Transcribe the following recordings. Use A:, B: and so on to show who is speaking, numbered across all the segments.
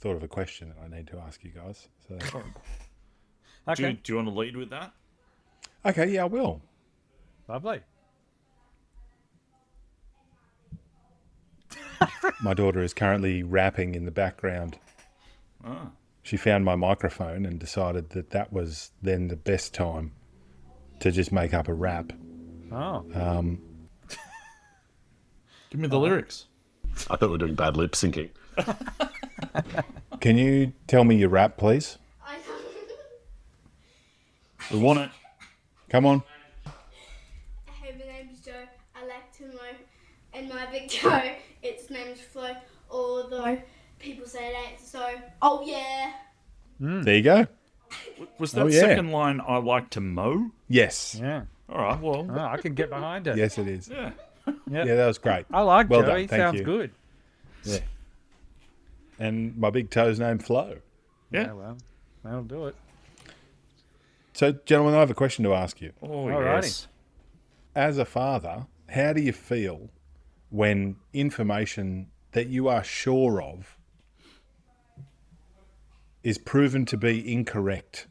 A: thought of a question that I need to ask you guys. So,
B: Okay.
C: Do you want to lead with that?
A: okay, yeah, I will.
B: Lovely.
A: My daughter is currently rapping in the background.
C: Oh.
A: She found my microphone and decided that that was then the best time to just make up a rap.
B: Oh.
C: Give me the lyrics.
D: I thought we were doing bad lip syncing.
A: Can you tell me your rap, please?
C: We want it.
A: Come on.
E: Hey, my name's Joe. I like to mow, and my big toe, its name's Flo. Although people say it ain't so. Oh yeah.
A: There you go.
C: Was that
A: yeah.
C: second line, I like to mow?
A: Yes.
B: Yeah.
C: All right, well,
B: Oh, I can get behind it.
A: Yes, it is.
C: yeah.
B: Yep.
A: Yeah, that was great.
B: I like
A: Well
B: Joe.
A: done,
B: He
A: thank
B: sounds
A: you.
B: good.
A: Yeah. And my big toe's named Flo.
C: Yeah.
B: Well, that'll do it.
A: So, gentlemen, I have a question to ask you.
C: Oh,
B: Alrighty.
C: yes.
A: As a father, how do you feel when information that you are sure of is proven to be incorrect,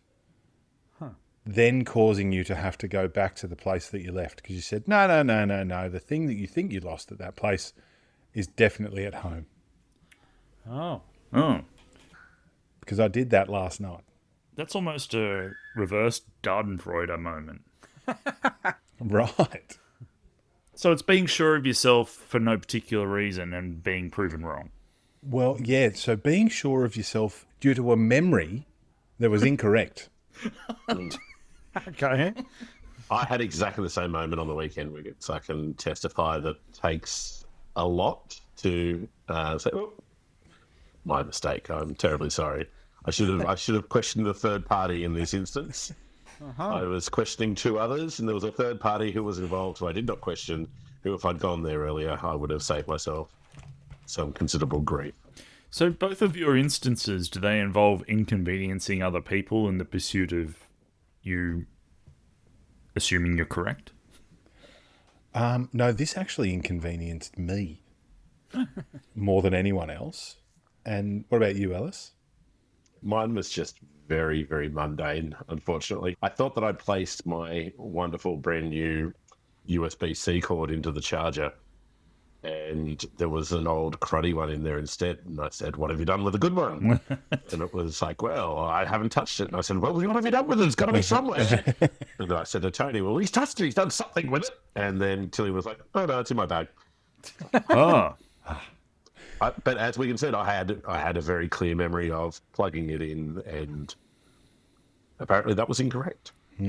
A: then causing you to have to go back to the place that you left? Because you said, no, the thing that you think you lost at that place is definitely at home.
B: Oh.
C: Oh,
A: Because I did that last night.
C: that's almost a reverse Dardenfreuder moment.
A: Right.
C: So it's being sure of yourself for no particular reason and being proven wrong.
A: Well, yeah, so being sure of yourself due to a memory that was incorrect.
B: Okay.
D: I had exactly the same moment on the weekend, Wiggett, so I can testify that it takes a lot to say, oh, my mistake. I'm terribly sorry. I should have questioned the third party in this instance. I was questioning two others, and there was a third party who was involved who I did not question, who, if I'd gone there earlier, I would have saved myself some considerable grief.
C: So both of your instances, do they involve inconveniencing other people in the pursuit of you assuming you're correct?
A: No, this actually inconvenienced me more than anyone else. And what about you, Ellis?
D: Mine was just very, very mundane, unfortunately. I thought that I'd placed my wonderful brand new USB-C cord into the charger, and there was an old cruddy one in there instead. And I said, what have you done with the good one? And it was like, well, I haven't touched it. And I said, well, what have you done with it? It's got to be somewhere. And I said to Tony, well, he's touched it. He's done something with it. And then Tilly was like, oh, no, it's in my bag.
C: Oh,
D: But as Wigan said, I had a very clear memory of plugging it in, and apparently that was incorrect.
A: So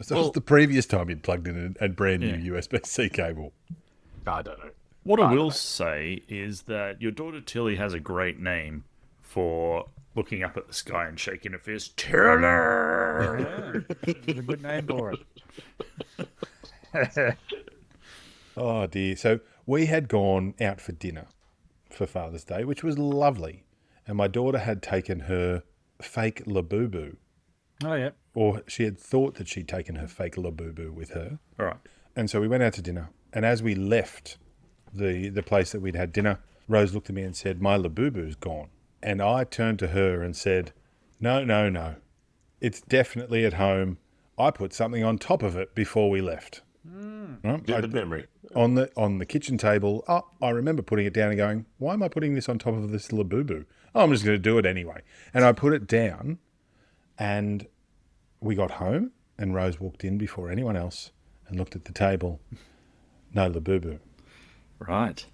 A: that was the previous time you'd plugged in a brand new USB-C cable.
D: I don't know.
C: what I will say is that your daughter Tilly has a great name for looking up at the sky and shaking a fist. Tilly!
B: Yeah. It's a good name for it.
A: Oh, dear. So we had gone out for dinner for Father's Day, which was lovely. And my daughter had taken her fake Labubu,
B: Oh, yeah.
A: or she had thought that she'd taken her fake Labubu with her.
C: All right.
A: And so we went out to dinner. And as we left the place that we'd had dinner, Rose looked at me and said, my Labubu's gone. And I turned to her and said, no. It's definitely at home. I put something on top of it before we left. Right?
D: Vivid memory.
A: On the kitchen table. Oh, I remember putting it down and going, why am I putting this on top of this Labubu? Oh, I'm just going to do it anyway. And I put it down, and we got home, and Rose walked in before anyone else and looked at the table. No Labubu.
C: Right.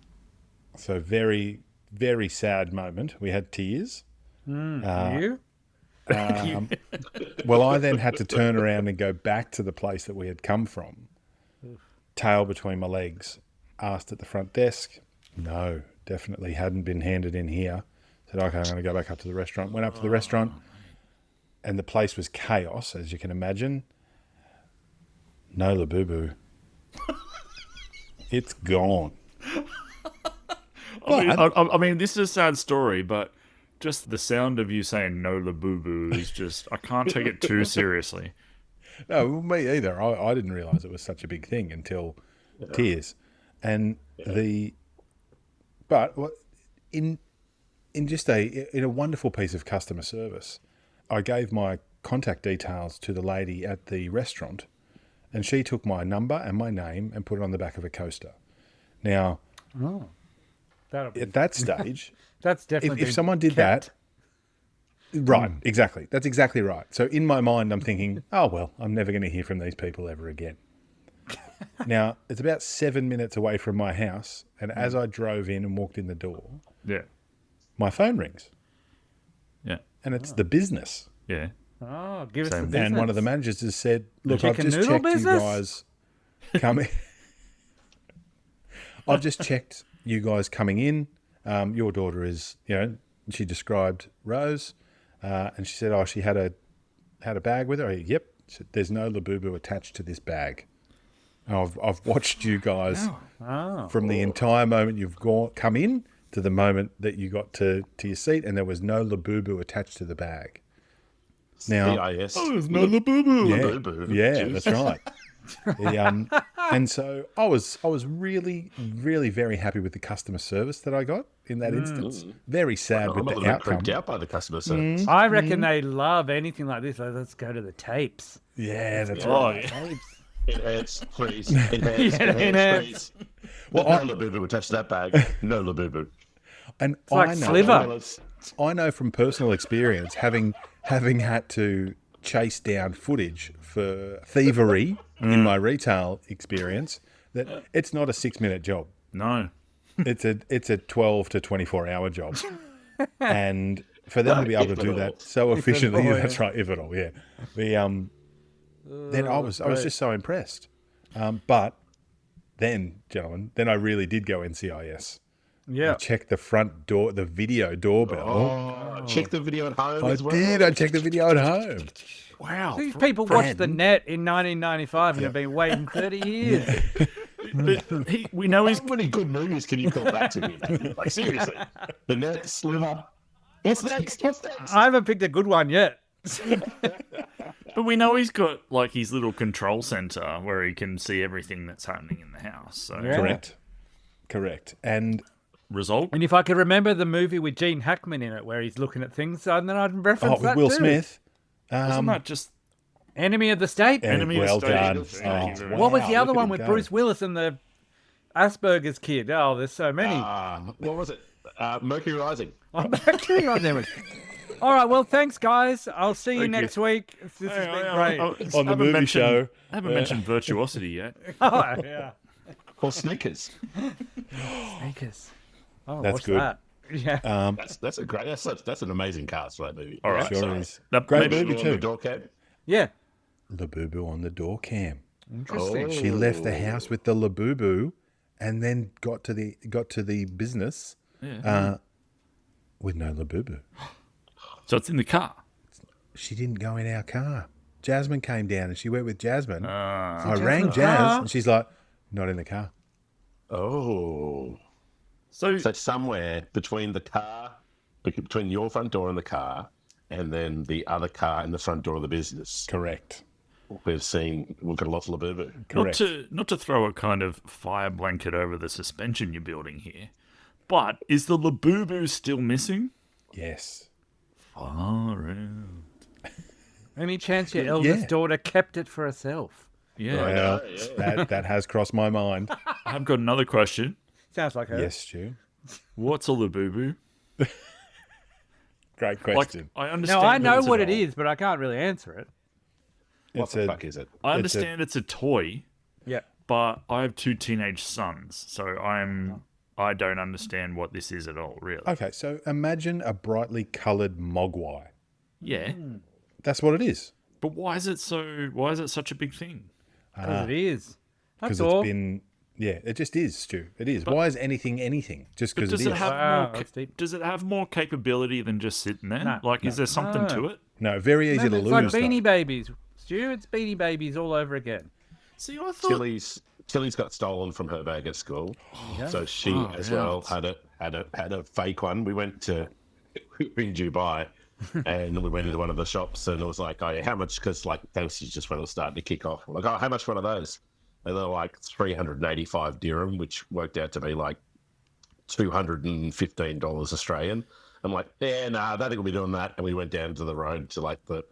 A: So very, very sad moment. We had tears.
B: You?
A: Well, I then had to turn around and go back to the place that we had come from. Tail between my legs. Asked at the front desk. No, definitely hadn't been handed in here. Said, okay, I'm going to go back up to the restaurant. Went up to the restaurant, and the place was chaos, as you can imagine. No Labubu. It's gone.
C: I mean, this is a sad story, but just the sound of you saying no Labubu is just, I can't take it too seriously.
A: No, me either. I didn't realise it was such a big thing until tears. And but in in a wonderful piece of customer service, I gave my contact details to the lady at the restaurant, and she took my number and my name and put it on the back of a coaster. Now,
B: That'll be,
A: at that stage,
B: that's definitely
A: if
B: been
A: someone did
B: kept.
A: that, right, exactly. That's exactly right. So in my mind, I'm thinking, oh, well, I'm never going to hear from these people ever again. Now, it's about 7 minutes away from my house, and as I drove in and walked in the door,
C: Yeah.
A: my phone rings,
C: Yeah.
A: and it's the business.
C: Yeah.
B: Oh, give us the
C: Same.
B: business.
A: And one of the managers has said, look, I've
B: chicken
A: just
B: noodle
A: checked you
B: business?
A: guys coming. I've just checked you guys coming in. Your daughter is, she described Rose, and she said, oh, she had a bag with her. Yep. She said, there's no Labubu attached to this bag. I've watched you guys from the entire moment you've come in to the moment that you got to your seat, and there was no Labubu attached to the bag. Now,
D: CIS.
C: There's no Labubu.
A: yeah,
D: Labubu.
A: yeah,
D: Jeez.
A: that's right. And so I was really, really very happy with the customer service that I got in that instance. Very sad
D: I'm
A: with
D: a little
A: the
D: bit
A: outcome.
D: creeped out by the customer service.
B: I reckon they love anything like this. Like, let's go to the tapes.
A: Yeah, that's
C: Oh,
A: right.
C: yeah.
B: Tapes.
D: Enhance, please. Enhance, please.
A: Well,
D: No Labubu attached to that bag. No Labubu.
A: And
B: like
A: I know,
B: Sliver.
A: I know from personal experience, having had to chase down footage for thievery in my retail experience, that it's not a 6-minute job.
C: No.
A: It's a 12 to 24 hour job, and for them to be able to
D: if
A: do
D: at all.
A: that so efficiently,
B: all,
A: that's right, if at all, yeah. Then I was just so impressed, but then, gentlemen, then I really did go NCIS.
B: Yeah.
A: I checked the front door, the video doorbell.
D: Oh, check the video at home
A: I
D: as well.
A: did. I checked the video at home.
C: Wow.
B: These people watched the net in 1995 and have been waiting 30 years.
C: But we know he's
D: How many good movies can you call back to me? Like, seriously. The Net, Sliver. What's next? What's next?
B: I haven't picked a good one yet.
C: But we know he's got like his little control center where he can see everything that's happening in the house. So
B: Yeah.
A: Correct. And
C: result.
B: And if I could remember the movie with Gene Hackman in it where he's looking at things, then I'd reference
A: with
B: that
A: Will
B: too.
A: Smith.
C: Isn't that just
B: Enemy of the State.
C: Enemy of
A: well
C: the State.
A: done.
C: Thank you very
B: What was
A: wow,
B: the other
A: look at
B: one
A: him
B: with
A: go.
B: Bruce Willis and the Asperger's kid? Oh, there's so many.
D: What was it? Mercury Rising.
B: I'm actually on there. All right, well, thanks, guys. I'll see you
C: Thank you.
B: next week. This has been great.
A: On the movie show.
C: I haven't mentioned virtuosity yet.
B: Oh, yeah.
D: Or Snickers.
B: Sneakers. Oh,
A: That's
B: what's
A: good.
B: that? Yeah.
D: That's a great. That's an amazing cast for that movie.
C: All right.
A: Sure is.
C: That-
A: Great
C: maybe
A: movie
D: On the
A: too.
D: door cam.
B: Yeah.
A: Labubu on the door cam.
B: Interesting.
A: She left the house with the Labubu, and then got to the business with no Labubu.
C: So it's in the car.
A: She didn't go in our car. Jasmine came down, and she went with Jasmine. I
B: Jasmine
A: rang
B: car?
A: Jazz, and she's like, "Not in the car."
D: Oh.
C: So
D: So somewhere between the car, between your front door and the car, and then the other car and the front door of the business,
A: Correct.
D: we've got a lot of Labubu.
A: Correct.
C: not to throw a kind of fire blanket over the suspension you're building here, but is the Labubu still missing?
A: Yes.
C: Far out.
B: Any chance your eldest
A: Yeah.
B: daughter kept it for herself?
C: Yeah.
A: Well, that has crossed my mind.
C: I've got another question.
B: Sounds like her.
A: Yes, Stu.
C: What's a Labubu?
A: Great
C: Like,
A: question.
C: I understand.
B: No, I
C: that
B: know
C: it's
B: what
C: a-
B: it is, but I can't really answer it.
D: What
A: It's
D: the
A: a-
D: fuck is it?
C: I understand it's a toy,
B: Yeah.
C: but I have 2 teenage sons, so I don't understand what this is at all, really.
A: Okay, so imagine a brightly coloured mogwai.
C: Yeah,
A: That's what it is.
C: but why is it such a big thing?
B: Because it is. That's
A: Because
B: all.
A: it's been, it just is, Stu. It is. Why is anything just
C: But
A: because it
C: does
A: is?
C: it have
B: Wow,
C: more?
B: that's deep.
C: Does it have more capability than just sitting there?
B: No,
C: like, is there something to it?
A: No, very easy to
B: it's
A: lose.
B: like
A: though.
B: Beanie Babies. Stu, it's Beanie Babies all over again.
C: See, I thought.
D: Tilly's got stolen from her bag at school, so she as well had a fake one. We went to in Dubai, and we went into one of the shops, and it was like, "Oh, yeah, how much?" Because like things just when it was starting to kick off. Like, "Oh, how much one of those?" And they're like 385 dirham, which worked out to be like $215 Australian. I'm like, yeah, nah, I don't think we'll be doing that. And we went down to the road to like the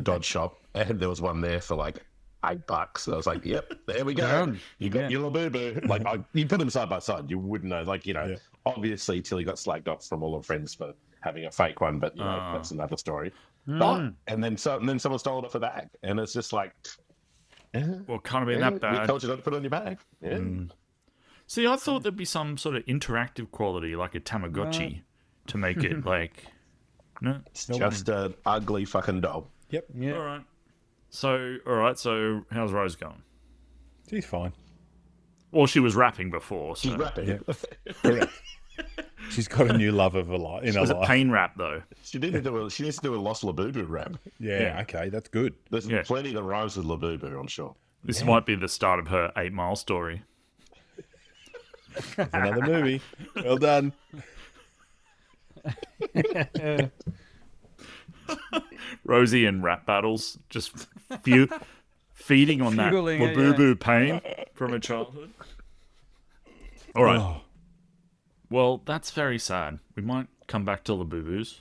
D: Dodge shop, and there was one there for like $8. I was like, yep, there we go.
B: Done.
D: You got
B: Yeah.
D: your Labubu. Like, you put them side by side, you wouldn't know. Like,
A: Yeah.
D: obviously Tilly got slagged off from all her friends for having a fake one, but that's another story. Oh, and then someone stole it off a bag, and it's just like,
C: Well, can't have been that
D: we
C: bad.
D: told you not to put it on your bag. Yeah.
C: See, I thought there'd be some sort of interactive quality, like a Tamagotchi, to make it like. No.
D: It's just an ugly fucking doll.
A: Yep.
B: Yeah.
C: All right. So how's Rose going?
A: She's fine.
C: Well, she was rapping before, so
D: She's rapping.
A: Yeah. Correct. She's got a new love of her life in
C: it
A: her
C: was a
A: life.
C: pain rap though.
D: She needs to do a Lost Labubu rap.
A: Yeah, okay, that's good.
D: There's
C: Yeah.
D: plenty that rhymes with Labubu, I'm sure.
C: This might be the start of her 8 Mile story.
A: Another movie. Well done.
C: Rosie and rap battles, just feeding on that
B: Fueling it,
C: Labubu pain from her childhood. All right.
A: Oh,
C: Well, that's very sad. We might come back to Labubus.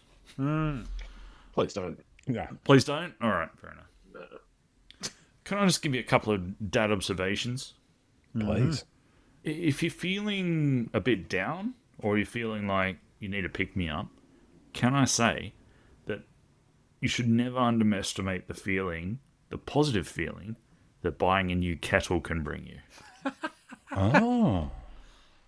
D: Please don't.
A: yeah.
C: Please don't. All right, fair enough. Can I just give you a couple of dad observations?
A: Please.
C: If you're feeling a bit down, or you're feeling like you need to pick me up, can I say that you should never underestimate the positive feeling that buying a new kettle can bring you.
A: Oh.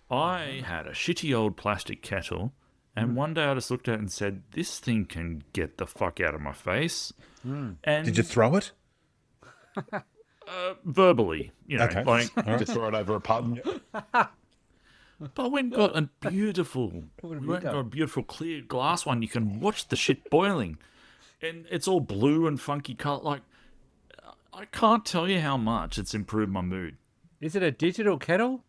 C: I had a shitty old plastic kettle, and one day I just looked at it and said, "This thing can get the fuck out of my face." And
A: Did you throw it?
C: verbally,
A: Okay.
C: like.
D: Just throw it over a pub.
C: But I went and got a beautiful, clear glass one. You can watch the shit boiling, and it's all blue and funky color. Like, I can't tell you how much it's improved my mood.
B: Is it a digital kettle?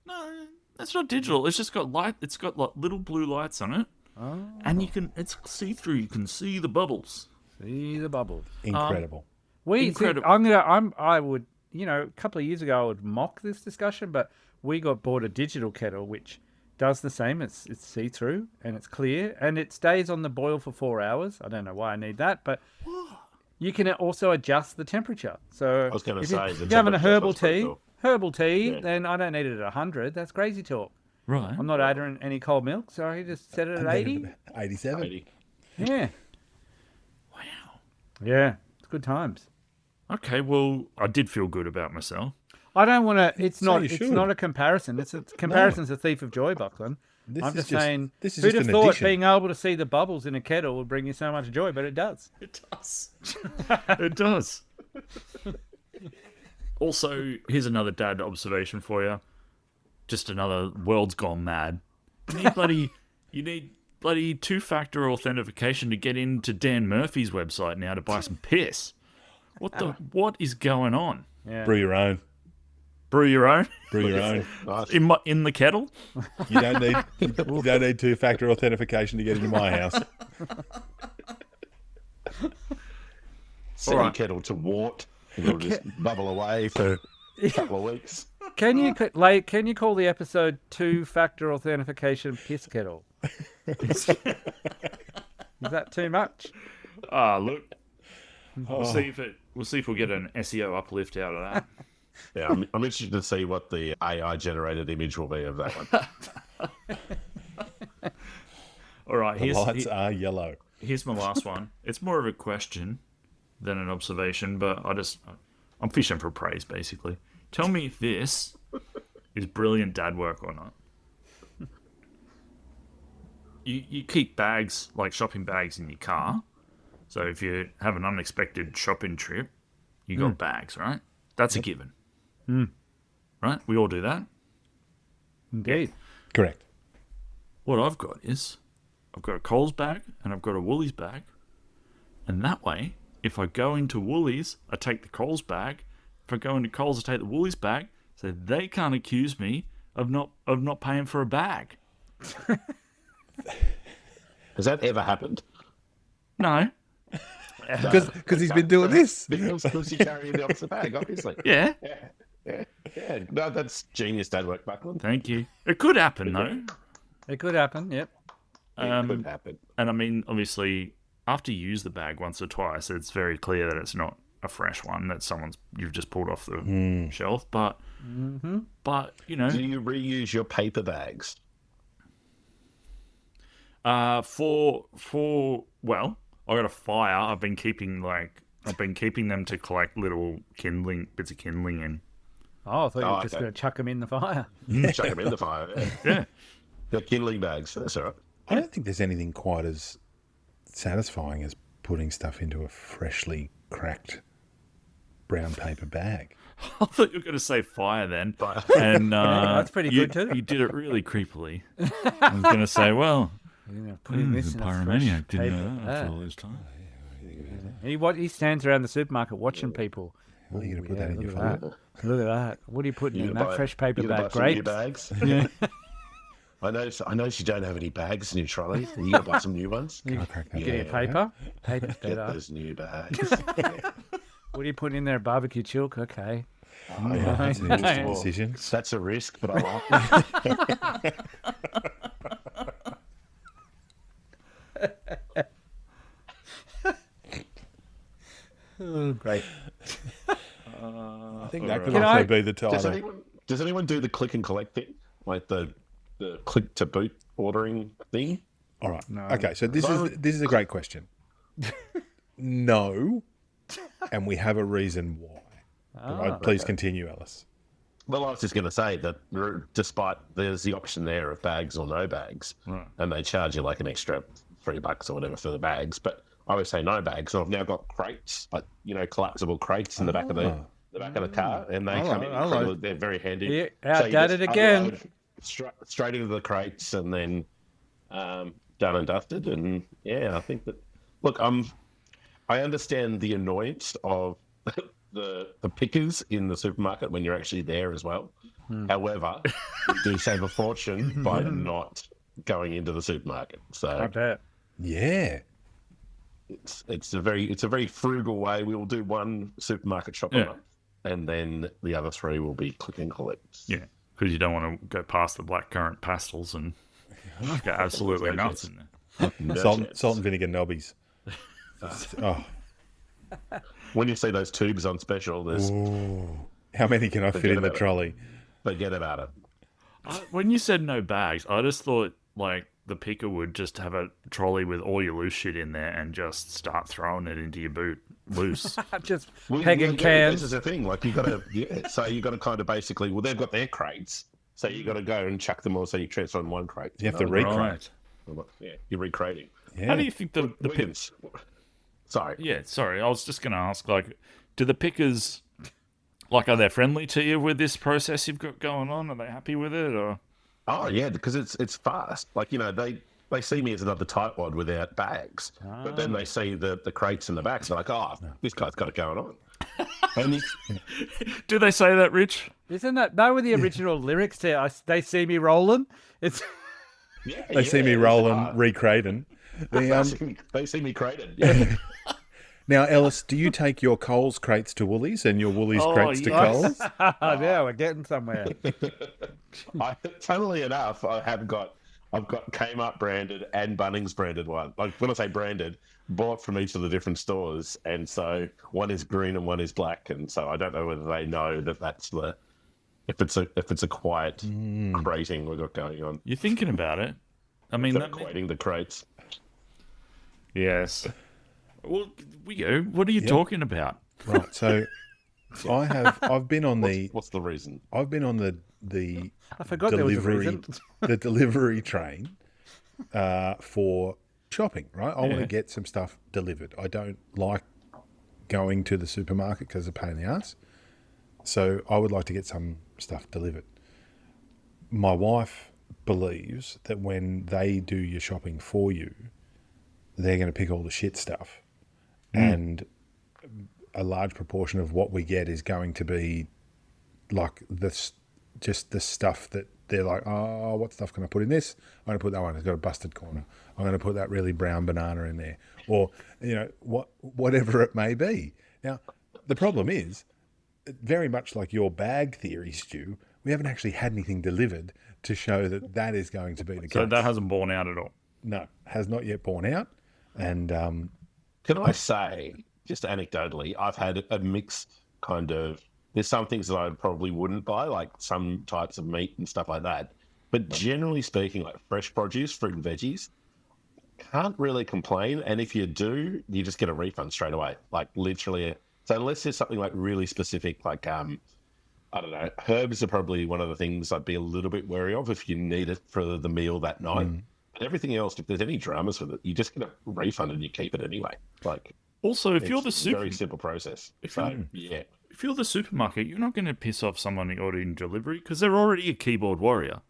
C: No, it's not digital. It's just got light. It's got like little blue lights on it, and it's see through. You can see the bubbles.
B: See the bubbles.
A: Incredible.
C: Incredible.
B: I would, a couple of years ago, I would mock this discussion, but we bought a digital kettle which does the same. It's see-through and it's clear and it stays on the boil for 4 hours. I don't know why I need that, but you can also adjust the temperature. So
D: I was going to
B: if
D: say,
B: you're having a herbal tea,
D: Yeah.
B: then I don't need it at 100. That's crazy talk.
C: Right.
B: I'm not adding any cold milk, so I just set it at 80.
A: 87.
B: Yeah.
C: Wow.
B: Yeah. It's good times.
C: Okay. Well, I did feel good about myself.
B: I don't want to. It's
A: So
B: not.
A: you
B: It's
A: should.
B: not a comparison. It's a comparison's a thief of joy, Buckland.
A: This
B: I'm
A: is
B: just
A: just-
B: saying.
A: this is
B: who'd
A: just
B: have
A: an
B: thought
A: addition.
B: being able to see the bubbles in a kettle would bring you so much joy? But it does.
C: It does. It does. Also, here's another dad observation for you. Just another world's gone mad. You need bloody two-factor authentication to get into Dan Murphy's website now to buy some piss. What is going on?
B: Yeah.
A: Brew your own.
C: Brew your own
A: Brew your own.
D: Nice.
C: in the kettle.
A: You don't need two-factor authentication to get into my house.
D: Set
C: All
D: your
C: right.
D: kettle to wart. And it'll just bubble away for a couple of weeks.
B: Can you call the episode two-factor authentication piss kettle? Is that too much?
C: Look. We'll see if we'll get an SEO uplift out of that.
D: Yeah, I'm interested to see what the AI generated image will be of that one.
C: All right,
A: The lights are yellow.
C: here's my last one. It's more of a question than an observation, but I'm fishing for praise, basically. Tell me if this is brilliant dad work or not. You keep bags, like shopping bags, in your car. So if you have an unexpected shopping trip, you got bags, right? That's a given. Right? We all do that.
B: Indeed.
A: Correct.
C: What I've got is I've got a Coles bag and I've got a Woolies bag. And that way, if I go into Woolies, I take the Coles bag. If I go into Coles, I take the Woolies bag. So they can't accuse me of not paying for a bag.
D: Has that ever happened?
C: No.
A: Because he's been doing this.
D: Because you carry the opposite bag, obviously.
C: Yeah.
D: Yeah. No, that's genius dad work, Buckland.
C: Thank you. It could happen though.
B: It could happen. Yep.
D: It could happen.
C: And I mean, obviously, after you use the bag once or twice, it's very clear that it's not a fresh one that you've just pulled off the shelf. But you know,
D: Do you reuse your paper bags?
C: Well, I got a fire. I've been keeping them to collect little bits of kindling in.
B: Oh, I thought you were just
D: okay.
B: going to chuck them in the fire.
D: Chuck them in the fire. Yeah.
C: Yeah.
D: Your kindling bags. That's all right.
A: I don't think there's anything quite as satisfying as putting stuff into a freshly cracked brown paper bag.
C: I thought you were going to say fire then.
D: Fire.
C: And
B: that's pretty good too.
C: You did it really creepily. I was going to say, well,
B: Putting this
C: the
B: in a fresh
C: pyromaniac didn't
B: paper
C: know that
B: bag.
C: after all this time.
B: He stands around the supermarket watching people.
A: Are you going to put that in your
B: Look at
A: folder?
B: that. Look at that. What are you putting in that fresh paper
D: you gonna
B: bag?
D: buy some new
B: Grapes.
D: bags.
C: Yeah.
D: I noticed you don't have any bags in your trolley. You got to buy some new ones.
A: Can I crack that?
B: Get your paper. Paper's
D: Get
B: better.
D: those new bags.
B: What are you putting in there? Barbecue chilk? Okay.
A: Oh, yeah, that's an interesting decision.
D: That's a risk, but I like it.
B: Great.
A: I think that could
B: Can
A: also
B: I-
A: be the
D: Does
A: title.
D: anyone do the click and collect thing, like the click to boot ordering thing?
A: All right. Okay, so this is a great question. No, and we have a reason why. All right, please continue, Alice.
D: Well, I was just going to say that despite there's the option there of bags or no bags, and they charge you like an extra $3 or whatever for the bags, but I always say no bags. So I've now got crates, like collapsible crates in the back of the car, and they come in. Incredible. They're very handy.
B: Yeah,
D: So you
B: outdated
D: just
B: again.
D: unload straight into the crates, and then done and dusted. And yeah, I think that. Look, I understand the annoyance of the pickers in the supermarket when you're actually there as well. However, you do save a fortune by not going into the supermarket.
B: I
D: So
B: bet.
A: Yeah.
D: it's a very frugal way. We will do one supermarket shop a month, and then the other three will be click and collect.
C: Yeah, because you don't want to go past the blackcurrant pastels and go absolutely nuts in there.
D: No
A: Salt
D: chance.
A: and vinegar nobbies. Oh,
D: When you see those tubes on special, there's
A: how many can I fit in the
D: about it.
A: trolley?
D: forget about it.
C: When you said no bags, I just thought like the picker would just have a trolley with all your loose shit in there and just start throwing it into your boot loose.
B: Just
D: Well,
B: pegging
D: This
B: cans.
D: is the thing. Like you got to, so you got to kind of basically. Well, they've got their crates, so you got to go and chuck them all. So you transfer on one crate.
A: You have to recrate.
C: Right.
D: Yeah, you're recrating.
A: Yeah.
C: How do you think the
D: Wiggins. Sorry.
C: Yeah, sorry. I was just going to ask, like, do the pickers, like, are they friendly to you with this process you've got going on? Are they happy with it, or?
D: Oh yeah, because it's fast. Like they see me as another tightwad without bags, but then they see the crates in the back. So they're like, oh, this guy's got it going on. And
C: Do they say that, Rich?
B: Isn't that were the original lyrics to They See Me Rolling? It's
A: They see me rolling, recrating.
D: they see me crated. Yeah.
A: Now, Ellis, do you take your Coles crates to Woolies and your Woolies crates to
C: yes.
A: Coles?
B: now we're getting somewhere.
D: Funnily enough, I've got Kmart branded and Bunnings branded one. Like when I say branded, bought from each of the different stores, and so one is green and one is black, and so I don't know whether they know that that's if it's a quiet crating we've got going on.
C: You're thinking about it. I mean,
D: They're equating the crates.
C: yes. Well, we go. What are you talking about?
A: Right. So, I've been on the
D: What's the reason?
A: I've been on the
B: I forgot there was a
A: delivery
B: reason.
A: the delivery train for shopping. Right. I want
C: Yeah.
A: to get some stuff delivered. I don't like going to the supermarket because it's a pain in the ass. So I would like to get some stuff delivered. My wife believes that when they do your shopping for you, they're going to pick all the shit stuff. And a large proportion of what we get is going to be like just the stuff that they're like, oh, what stuff can I put in this? I'm going to put that one. It's got a busted corner. I'm going to put that really brown banana in there, or whatever it may be. Now, the problem is, very much like your bag theory, Stu, we haven't actually had anything delivered to show that is going to be the case.
C: So that hasn't borne out at all.
A: No, has not yet borne out. And
D: Can I say, just anecdotally, I've had a mixed kind of. There's some things that I probably wouldn't buy, like some types of meat and stuff like that. But generally speaking, like fresh produce, fruit and veggies, can't really complain. And if you do, you just get a refund straight away. Like literally. So unless there's something like really specific, like I don't know, herbs are probably one of the things I'd be a little bit wary of if you need it for the meal that night. But everything else, if there's any dramas with it, you just get a refund and you keep it anyway. Like
C: Also, if you're
D: it's
C: the
D: a very simple process. Yeah.
C: if you're the supermarket, you're not going to piss off someone ordering delivery because they're already a keyboard warrior.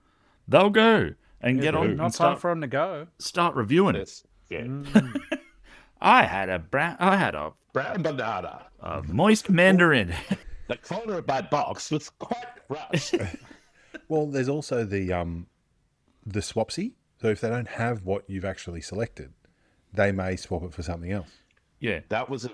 C: They'll go and get on
B: Not
C: and
B: far for them to go.
C: start reviewing it.
D: That's, yeah.
C: I had a
D: Brown banana.
C: moist mandarin.
D: The corner of my box was quite crushed.
A: well, there's also the swapsy. So if they don't have what you've actually selected, they may swap it for something else.
C: Yeah.
D: That was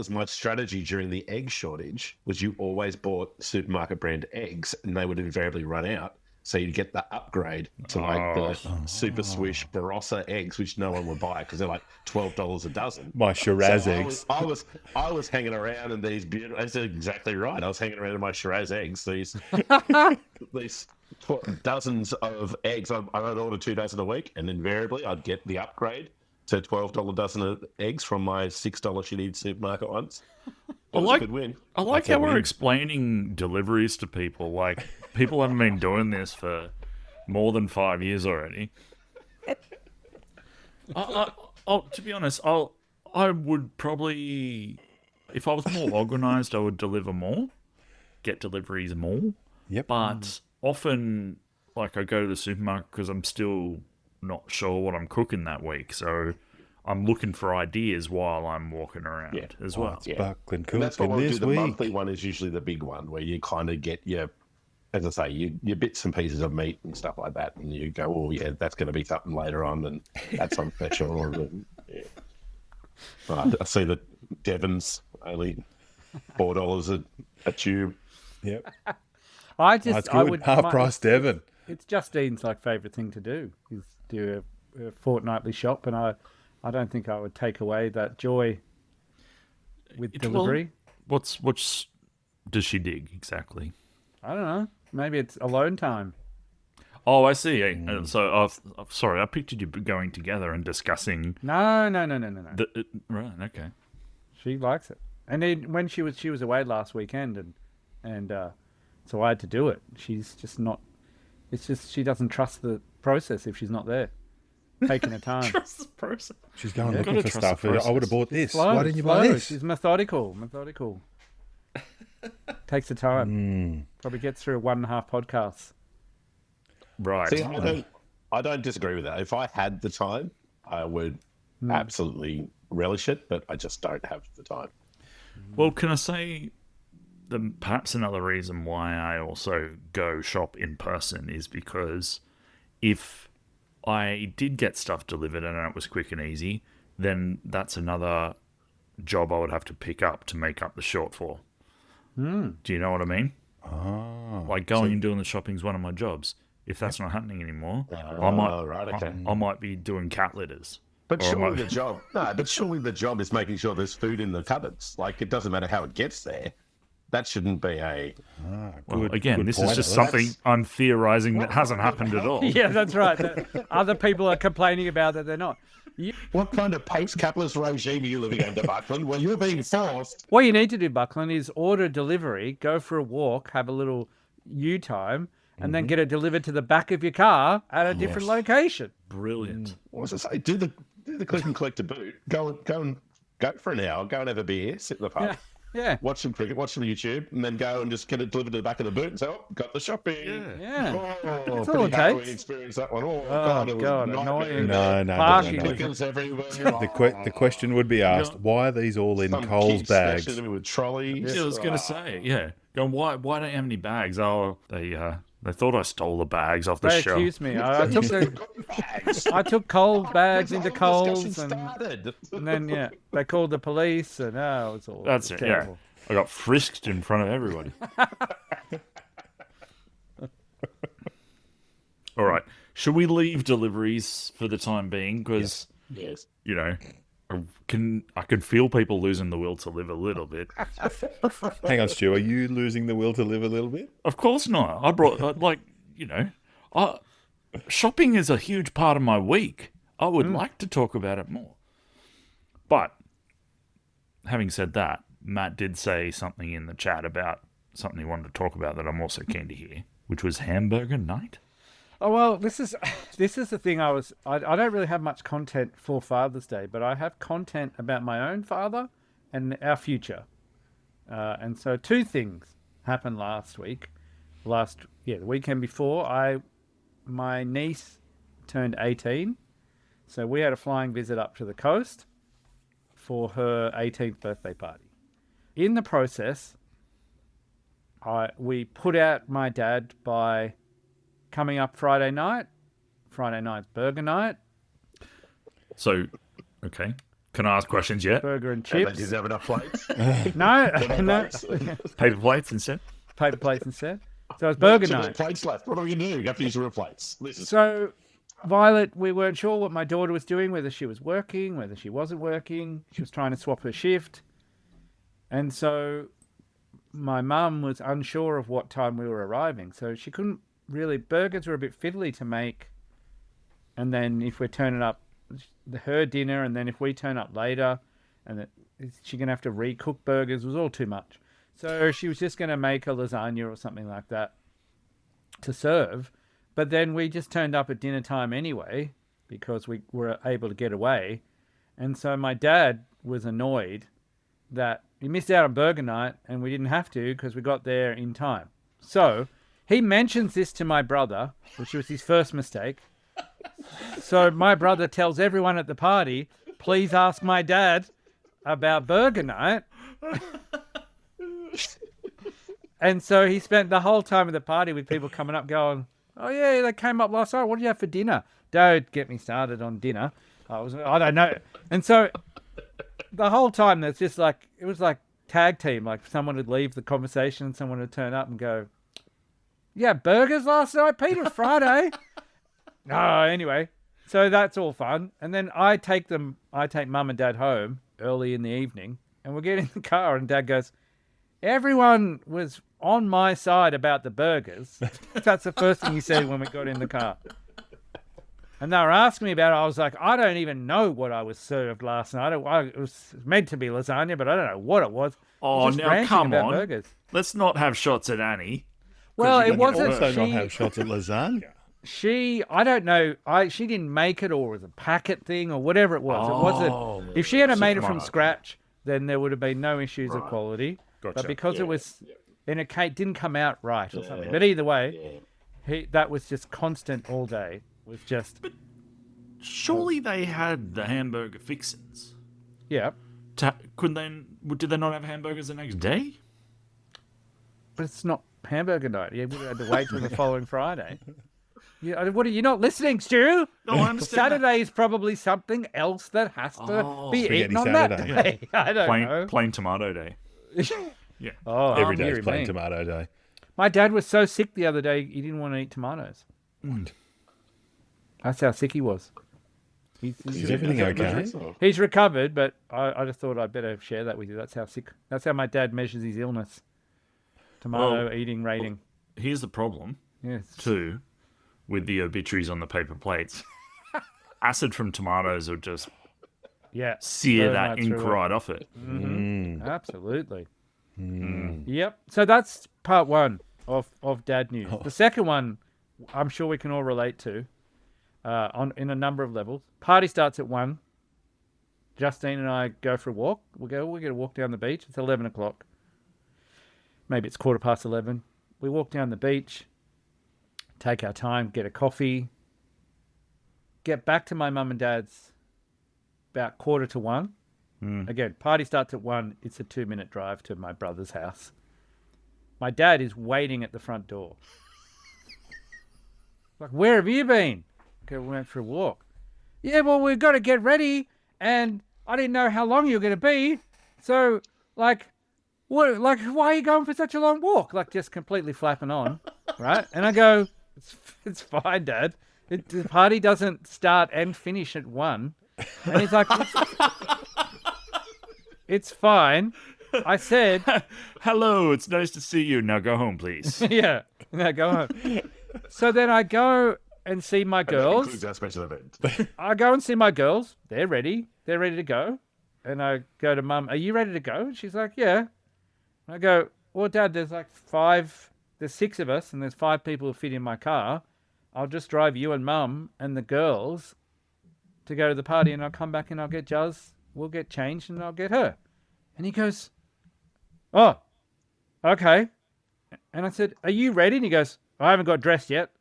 D: my strategy during the egg shortage. Was you always bought supermarket brand eggs, and they would invariably run out. So you'd get the upgrade to like the Super Swish Barossa eggs, which no one would buy because they're like $12 a dozen.
A: My Shiraz eggs.
D: I was hanging around in these beautiful. That's exactly right. I was hanging around in my Shiraz eggs. These dozens of eggs. I'd order 2 dozen a week, and invariably I'd get the upgrade to $12 dozen of eggs from my $6 shitty supermarket ones. It was a good win.
C: I like how we're explaining deliveries to people. Like, people haven't been doing this for more than 5 years already. To be honest, I would probably, if I was more organised, I would deliver more, get deliveries more.
A: Yep.
C: But often, like, I go to the supermarket because I'm still not sure what I'm cooking that week. So I'm looking for ideas while I'm walking around as well.
A: Sparkling
D: And that's what
A: cooking
D: we do.
A: this
D: The
A: week.
D: monthly one is usually the big one where you kind of get your, as I say, your bits and pieces of meat and stuff like that, and you go, oh yeah, that's going to be something later on, and that's on special. Right, I see that Devon's only $4 a tube.
A: Yep.
B: I would
A: half price Devon.
B: It's Justine's favourite thing to do is do a fortnightly shop, and I don't think I would take away that joy with delivery.
C: What's does she dig exactly?
B: I don't know. Maybe it's alone time.
C: Oh, I see. So, sorry, I pictured you going together and discussing.
B: No.
C: Right. Okay.
B: She likes it, and then when she was away last weekend, and so I had to do it. She's just not. It's just she doesn't trust the process if she's not there, taking her time.
C: Trust the process.
A: She's going looking for stuff.
C: process.
A: I would have bought this.
B: Slow,
A: Why didn't you buy this?
B: She's methodical. Takes the time. Probably gets through 1.5 podcasts.
C: Right.
D: See, I don't disagree with that. If I had the time, I would absolutely relish it, but I just don't have the time.
C: Well, can I say perhaps another reason why I also go shop in person is because if I did get stuff delivered and it was quick and easy, then that's another job I would have to pick up to make up the shortfall. Do you know what I mean? Like going and doing the shopping is one of my jobs. If that's not happening anymore, I might be doing cat litters.
D: But surely the job is making sure there's food in the cupboards. Like, it doesn't matter how it gets there. That shouldn't be a...
C: This is just something I'm theorising that hasn't happened at all.
B: Yeah, that's right. Other people are complaining about that they're not.
D: What kind of post-capitalist regime are you living under, Buckland? Well, you're being forced.
B: What you need to do, Buckland, is order a delivery, go for a walk, have a little you time, and then get it delivered to the back of your car at a different location.
C: Brilliant.
D: What was I say? Do the click and collect to boot. Go for an hour. Go and have a beer. Sit in the pub.
B: Yeah.
D: Watch some cricket. Watch some YouTube, and then go and just get it delivered to the back of the boot and say, "Oh, got the shopping."
B: Yeah.
D: Oh,
B: That's all it
D: Halloween
B: takes.
D: experience that one. Oh,
B: God,
D: it was
B: annoying.
A: No.
B: Parking.
D: Clickers everywhere.
A: The question would be asked: why are these all in
D: Some
A: Coles
D: kids
A: bags?
D: smashing them with trolleys.
C: Yeah, I was going to say, Going, why don't you have any bags? Oh, they thought I stole the bags off the
B: They
C: shelf.
B: accused me. I took Coles bags into Coles, and then they called the police, and it was all
C: That's it.
B: terrible.
C: Yeah, I got frisked in front of everybody. All right, Should we leave deliveries for the time being? Because
D: Yes.
C: you know, I can feel people losing the will to live a little bit.
A: Hang on, Stu. Are you losing the will to live a little bit?
C: Of course not. I brought shopping is a huge part of my week. I would like to talk about it more. But having said that, Matt did say something in the chat about something he wanted to talk about that I'm also keen to hear, which was Hamburger Night.
B: Oh well, this is the thing. I don't really have much content for Father's Day, but I have content about my own father and our future. And so two things happened last week. The weekend before, my niece turned 18, so we had a flying visit up to the coast for her 18th birthday party. In the process, we put out my dad by coming up Friday night's burger night.
C: So, okay. Can I ask questions yet?
B: Burger and
D: And they
B: chips.
D: didn't have enough plates.
B: No.
C: Paper plates instead?
B: Paper plates instead. So it was burger
D: Too many
B: night.
D: plates left. What are we going to do? You have to use real plates.
B: So Violet, we weren't sure what my daughter was doing, whether she was working, whether she wasn't working. She was trying to swap her shift. And so my mum was unsure of what time we were arriving. So she couldn't really, burgers were a bit fiddly to make. And then if we're turning up her dinner, and then if we turn up later, and she's going to have to recook burgers, it was all too much. So she was just going to make a lasagna or something like that to serve. But then we just turned up at dinner time anyway, because we were able to get away. And so my dad was annoyed that he missed out on burger night and we didn't have to because we got there in time. So he mentions this to my brother, which was his first mistake. So my brother tells everyone at the party, please ask my dad about burger night. And so he spent the whole time at the party with people coming up going, oh yeah, they came up last night. What did you have for dinner? Don't get me started on dinner. I don't know. And so the whole time it was like tag team. Like someone would leave the conversation and someone would turn up and go, yeah, burgers last night, Peter, Friday. No, anyway. So that's all fun. And then I take mum and dad home early in the evening and we get in the car and dad goes, everyone was on my side about the burgers. That's the first thing he said when we got in the car. And they were asking me about it. I was like, I don't even know what I was served last night. It was meant to be lasagna, but I don't know what it was.
C: Oh,
B: Just
C: now
B: ranting
C: come
B: about
C: on.
B: burgers.
C: Let's not have shots at Annie.
B: Well,
C: you
B: it
C: got
B: wasn't.
A: Also not have shots at lasagna.
B: I don't know. She didn't make it, or it was a packet thing, or whatever it was. It wasn't. If she had made it from scratch, then there would have been no issues of quality.
C: Gotcha.
B: But because it was in a cake, didn't come out right or something. But either way, that was just constant all day. It was just
C: Surely they had the hamburger fixins.
B: yeah.
C: Did they not have hamburgers the next day?
B: But it's not hamburger night. You would have had to wait till the following Friday. What are you not listening, Stu?
C: No, I understand.
B: Saturday is probably something else that has to be
A: Spaghetti
B: eaten on that
A: Saturday.
B: day. I don't know.
C: Plain tomato day. Yeah.
B: Oh,
A: Every
B: I'm
A: day is
B: hearing
A: plain
B: me.
A: tomato day.
B: My dad was so sick the other day, he didn't want to eat tomatoes. That's how sick he was.
A: Is everything okay?
B: He's recovered, but I just thought I'd better share that with you. That's how sick. That's how my dad measures his illness. Tomato eating rating.
C: Here's the problem,
B: Yes.
C: too, with the obituaries on the paper plates. Acid from tomatoes will just
B: Yeah.
C: sear
B: burn
C: that
B: right
C: ink
B: through it.
C: right off it.
B: Absolutely. Yep. So that's part one of dad news. The second one, I'm sure we can all relate to, in a number of levels. Party starts at 1. Justine and I go for a walk. We're going to walk down the beach. It's 11 o'clock. Maybe it's 11:15. We walk down the beach, take our time, get a coffee, get back to my mum and dad's about 1:45. Again, party starts at 1. It's a 2-minute drive to my brother's house. My dad is waiting at the front door. Like, where have you been? Okay, we went for a walk. Yeah, well, we've got to get ready, and I didn't know how long you were going to be. So, why are you going for such a long walk? Like, just completely flapping on, right? And I go, it's fine, Dad. The party doesn't start and finish at 1. And he's like, it's fine. I said,
C: Hello, it's nice to see you. Now go home, please.
B: yeah, now go home. So then I go and see my
D: That
B: girls.
D: includes our special event.
B: I go and see my girls. They're ready. They're ready to go. And I go to Mum, are you ready to go? And she's like, yeah. And I go, well, Dad, there's 6 of us and there's 5 people who fit in my car. I'll just drive you and Mum and the girls to go to the party, and I'll come back and I'll get Jazz. We'll get changed and I'll get her. And he goes, oh, okay. And I said, are you ready? And he goes, I haven't got dressed yet.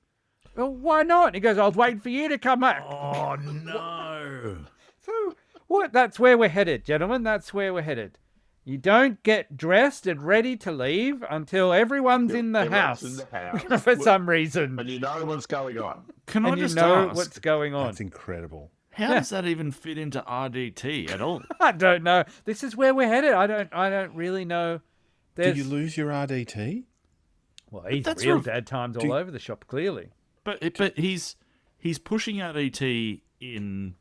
B: Well, why not? And he goes, I was waiting for you to come back.
C: Oh, no.
B: So what? That's where we're headed, gentlemen. That's where we're headed. You don't get dressed and ready to leave until everyone's in the
D: Everyone's
B: house
D: in the house.
B: for some reason.
D: And you know what's going on.
C: Can I
B: And you
C: just
B: know
C: ask,
B: what's going on.
A: That's incredible.
C: how does that even fit into RDT at all?
B: I don't know. This is where we're headed. I don't really know.
A: Did you lose your RDT?
B: Well, he's
C: That's
B: real
C: real-
B: dad times
A: do-
B: all over the shop, clearly.
C: But he's pushing RDT in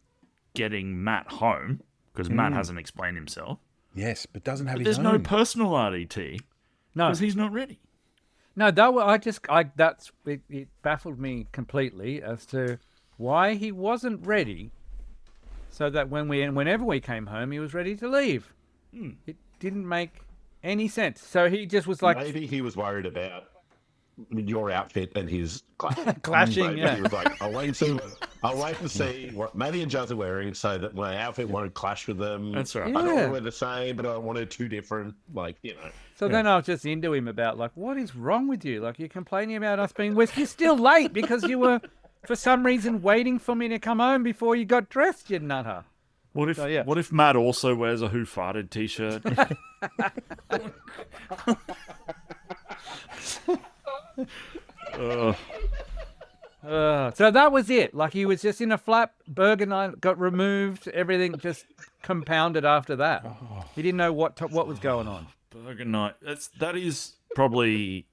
C: getting Matt home because Matt hasn't explained himself.
A: Yes, but doesn't have
C: But
A: his
C: there's
A: own.
C: no personal RDT
B: No,
C: because he's not ready.
B: no, it baffled me completely as to why he wasn't ready, so that whenever we came home, he was ready to leave. It didn't make any sense. So he just was like,
D: Maybe he was worried about your outfit and his
B: Clashing,
D: Maybe
B: yeah.
D: He was like, I'll wait to see what Maddie and Jazz are wearing so that my outfit won't clash with them.
C: That's right.
D: I don't
B: Yeah.
D: want to wear the same, but I wanted 2 different,
B: So then I was just into him about, like, what is wrong with you? Like, you're complaining about us being you're still late because you were, for some reason, waiting for me to come home before you got dressed, you nutter.
C: What if
B: yeah.
C: what if Matt also wears a Who Farted t-shirt?
B: So that was it. Like, he was just in a flap, Burger Night got removed, everything just compounded after that. He didn't know what was going on.
C: Burger Night. That is probably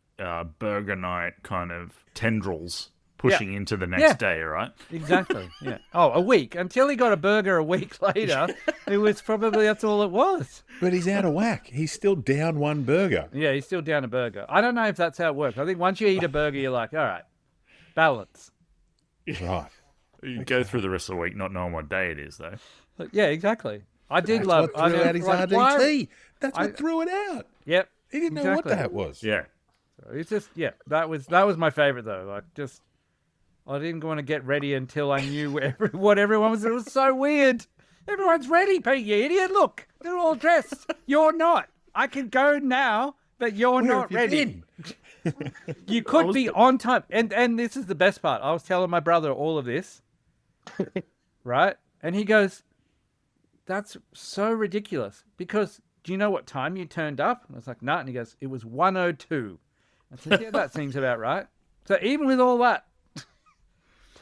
C: Burger Night kind of tendrils pushing into the next
B: Yeah.
C: day, right?
B: Exactly. Yeah. Oh, a week. Until he got a burger a week later, it was probably, that's all it was.
A: But he's out of whack. He's still down 1 burger.
B: Yeah, he's still down a burger. I don't know if that's how it works. I think once you eat a burger, you're like, all right, balance.
A: Right.
C: You go through the rest of the week not knowing what day it is, though.
B: Yeah, exactly. I did
A: That's
B: love.
A: what threw out his
B: like,
A: RDT.
B: why-
A: That's what threw it out.
B: Yep.
A: He didn't know
B: exactly.
A: what that was.
C: Yeah.
B: It's just, yeah, that was my favorite though. Like, just, I didn't want to get ready until I knew what everyone was. It was so weird. Everyone's ready, Pete, you idiot. Look, they're all dressed. You're not. I can go now, but you're
A: Where
B: not
A: have you
B: ready.
A: been?
B: You could be on time. And this is the best part. I was telling my brother all of this, right? And he goes, that's so ridiculous. Because do you know what time you turned up? And I was like, no. And he goes, it was 1:02. I said, yeah, that seems about right. So even with all that,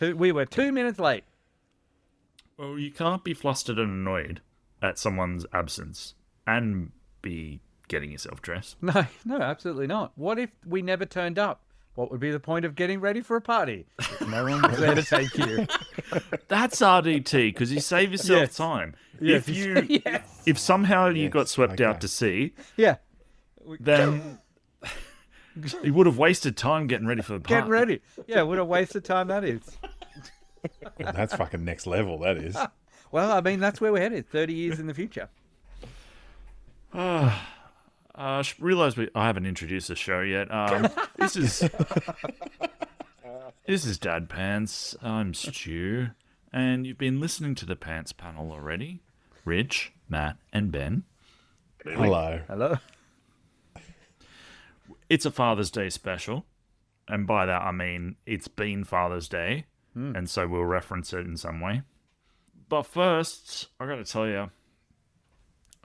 B: we were 2 minutes late.
C: Well, you can't be flustered and annoyed at someone's absence and be getting yourself dressed.
B: No, absolutely not. What if we never turned up? What would be the point of getting ready for a party? If no one was there to take you.
C: That's RDT because you save yourself
B: Yes.
C: time.
B: Yes.
C: If somehow you
A: Yes,
C: got swept
A: okay.
C: out to sea,
B: Yeah.
C: then you would have wasted time getting ready for the party.
B: Get ready. Yeah, what a waste of time that is.
A: That's fucking next level, that is.
B: Well, I mean, that's where we're headed, 30 years in the future.
C: I realised I haven't introduced the show yet. This is Dad Pants. I'm Stu, and you've been listening to the Pants panel already. Rich, Matt, and Ben.
A: Hello.
B: Hello?
C: It's a Father's Day special, and by that I mean it's been Father's Day, and so we'll reference it in some way. But first, I got to tell you,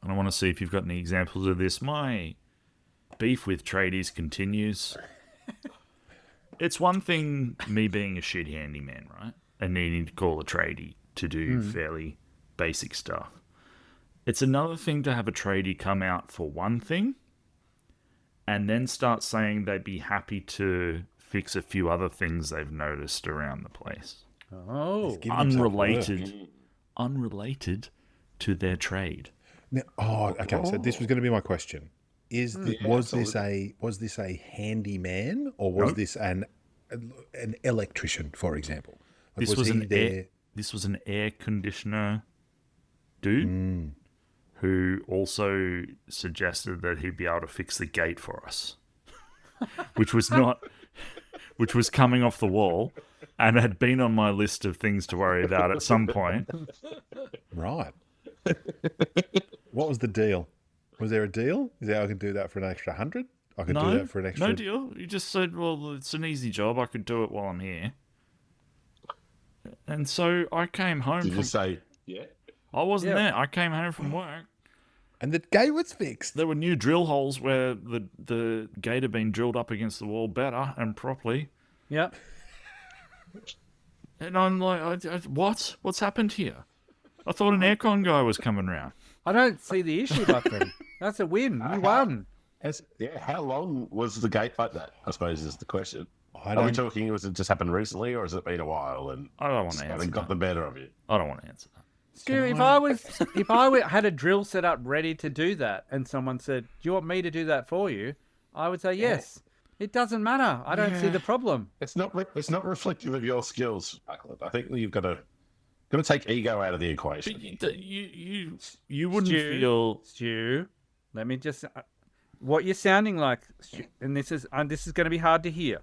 C: and I want to see if you've got any examples of this. My beef with tradies continues. It's one thing me being a shit handyman, right? And needing to call a tradie to do fairly basic stuff. It's another thing to have a tradie come out for one thing and then start saying they'd be happy to fix a few other things they've noticed around the place.
B: Oh,
A: He's giving himself work.
C: unrelated to their trade.
A: Now, okay. So this was going to be my question: was this a handyman or was this an electrician, for example? Like,
C: This was
A: he
C: an air conditioner dude who also suggested that he'd be able to fix the gate for us, which was coming off the wall and had been on my list of things to worry about at some point.
A: Right. What was the deal? Was there a deal? Is that I could do that for an extra 100? I could do that for an extra.
C: No deal. You just said, well, it's an easy job. I could do it while I'm here. And so I came home.
D: Did you say, yeah?
C: I wasn't there. I came home from work.
A: And the gate was fixed.
C: There were new drill holes where the gate had been drilled up against the wall better and properly.
B: yep.
C: And I'm like, what's happened here? I thought an aircon guy was coming round.
B: I don't see the issue, Buckley. That's a win. You won.
D: How long was the gate like that? I suppose is the question.
A: I
D: Are we
A: don't.
D: talking? Was it just happened recently, or has it been a while? And
C: I don't want to answer
D: got the better of you.
C: I don't want to answer that.
B: Stu, if I had a drill set up ready to do that, and someone said, "Do you want me to do that for you?" I would say yes. It doesn't matter. I don't see the problem.
D: It's not reflective of your skills, Buckland. I think you've got to take ego out of the equation.
C: But you wouldn't feel...
B: Stu, let me just what you're sounding like, Stu, and this is going to be hard to hear.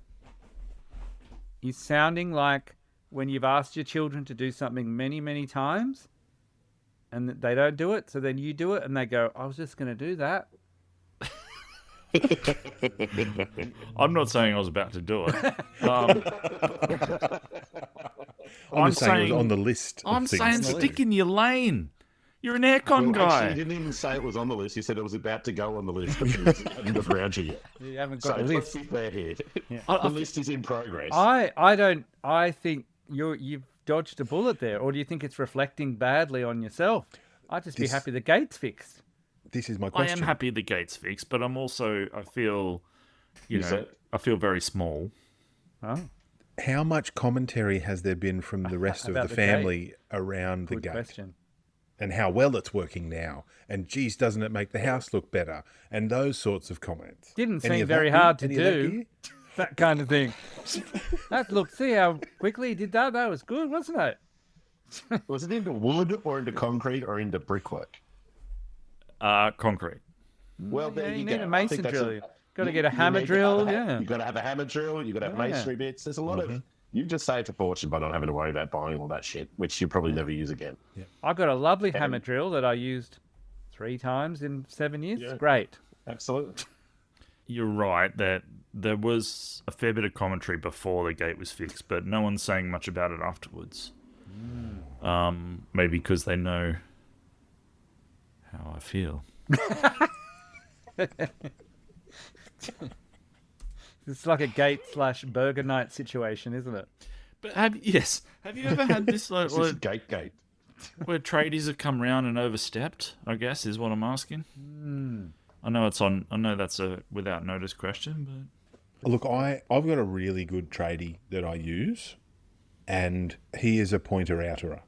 B: You're sounding like when you've asked your children to do something many, many times, and they don't do it, so then you do it, and they go, "I was just going to do that."
C: I'm not saying I was about to do it.
A: I'm saying it was on the list.
C: I'm saying stick in your lane. You're an aircon guy.
D: Actually, you didn't even say it was on the list. You said it was about to go on the list. But you hadn't around you yet.
B: You haven't
D: So
B: got a
D: let's
B: list.
D: sit there here.
B: Yeah.
D: The list is in progress.
B: I think you've dodged a bullet there, or do you think it's reflecting badly on yourself? I'd just be happy the gate's fixed.
A: This is my
C: I
A: question.
C: am happy the gate's fixed, but I'm also, I feel very small.
B: Oh,
A: How much commentary has there been from the rest of
B: About
A: the
B: the gate?
A: family around the
B: good
A: gate?
B: question.
A: And how well it's working now? And geez, doesn't it make the house look better? And those sorts of comments.
B: Didn't
A: Any
B: seem
A: of
B: very
A: that
B: hard to
A: Any of that
B: do.
A: gear?
B: That kind of thing. See how quickly he did that? That was good, wasn't it?
D: Was it into wood or into concrete or into brickwork?
C: Concrete.
D: Well, there
B: Yeah,
D: you
B: you
D: go.
B: need a
D: I
B: mason
D: think that's
B: drill. Got to get a hammer
D: need to
B: drill.
D: have
B: Yeah.
D: You've got to have a hammer drill. You've got to have
B: Yeah.
D: masonry bits. There's a lot of... You've just saved a fortune by not having to worry about buying all that shit, which you'll probably never use again.
B: I've got a lovely hammer drill that I used 3 times in 7 years.
D: Yeah.
B: Great.
D: Absolutely.
C: You're right that there was a fair bit of commentary before the gate was fixed, but no one's saying much about it afterwards. Maybe because they know how I feel.
B: It's like a gate/Burger Night situation, isn't it?
C: But have you ever had this like
D: This is gate.
C: where tradies have come round and overstepped? I guess is what I'm asking. I know that's a without notice question, but
A: Look, I've got a really good tradie that I use, and he is a pointer-outerer.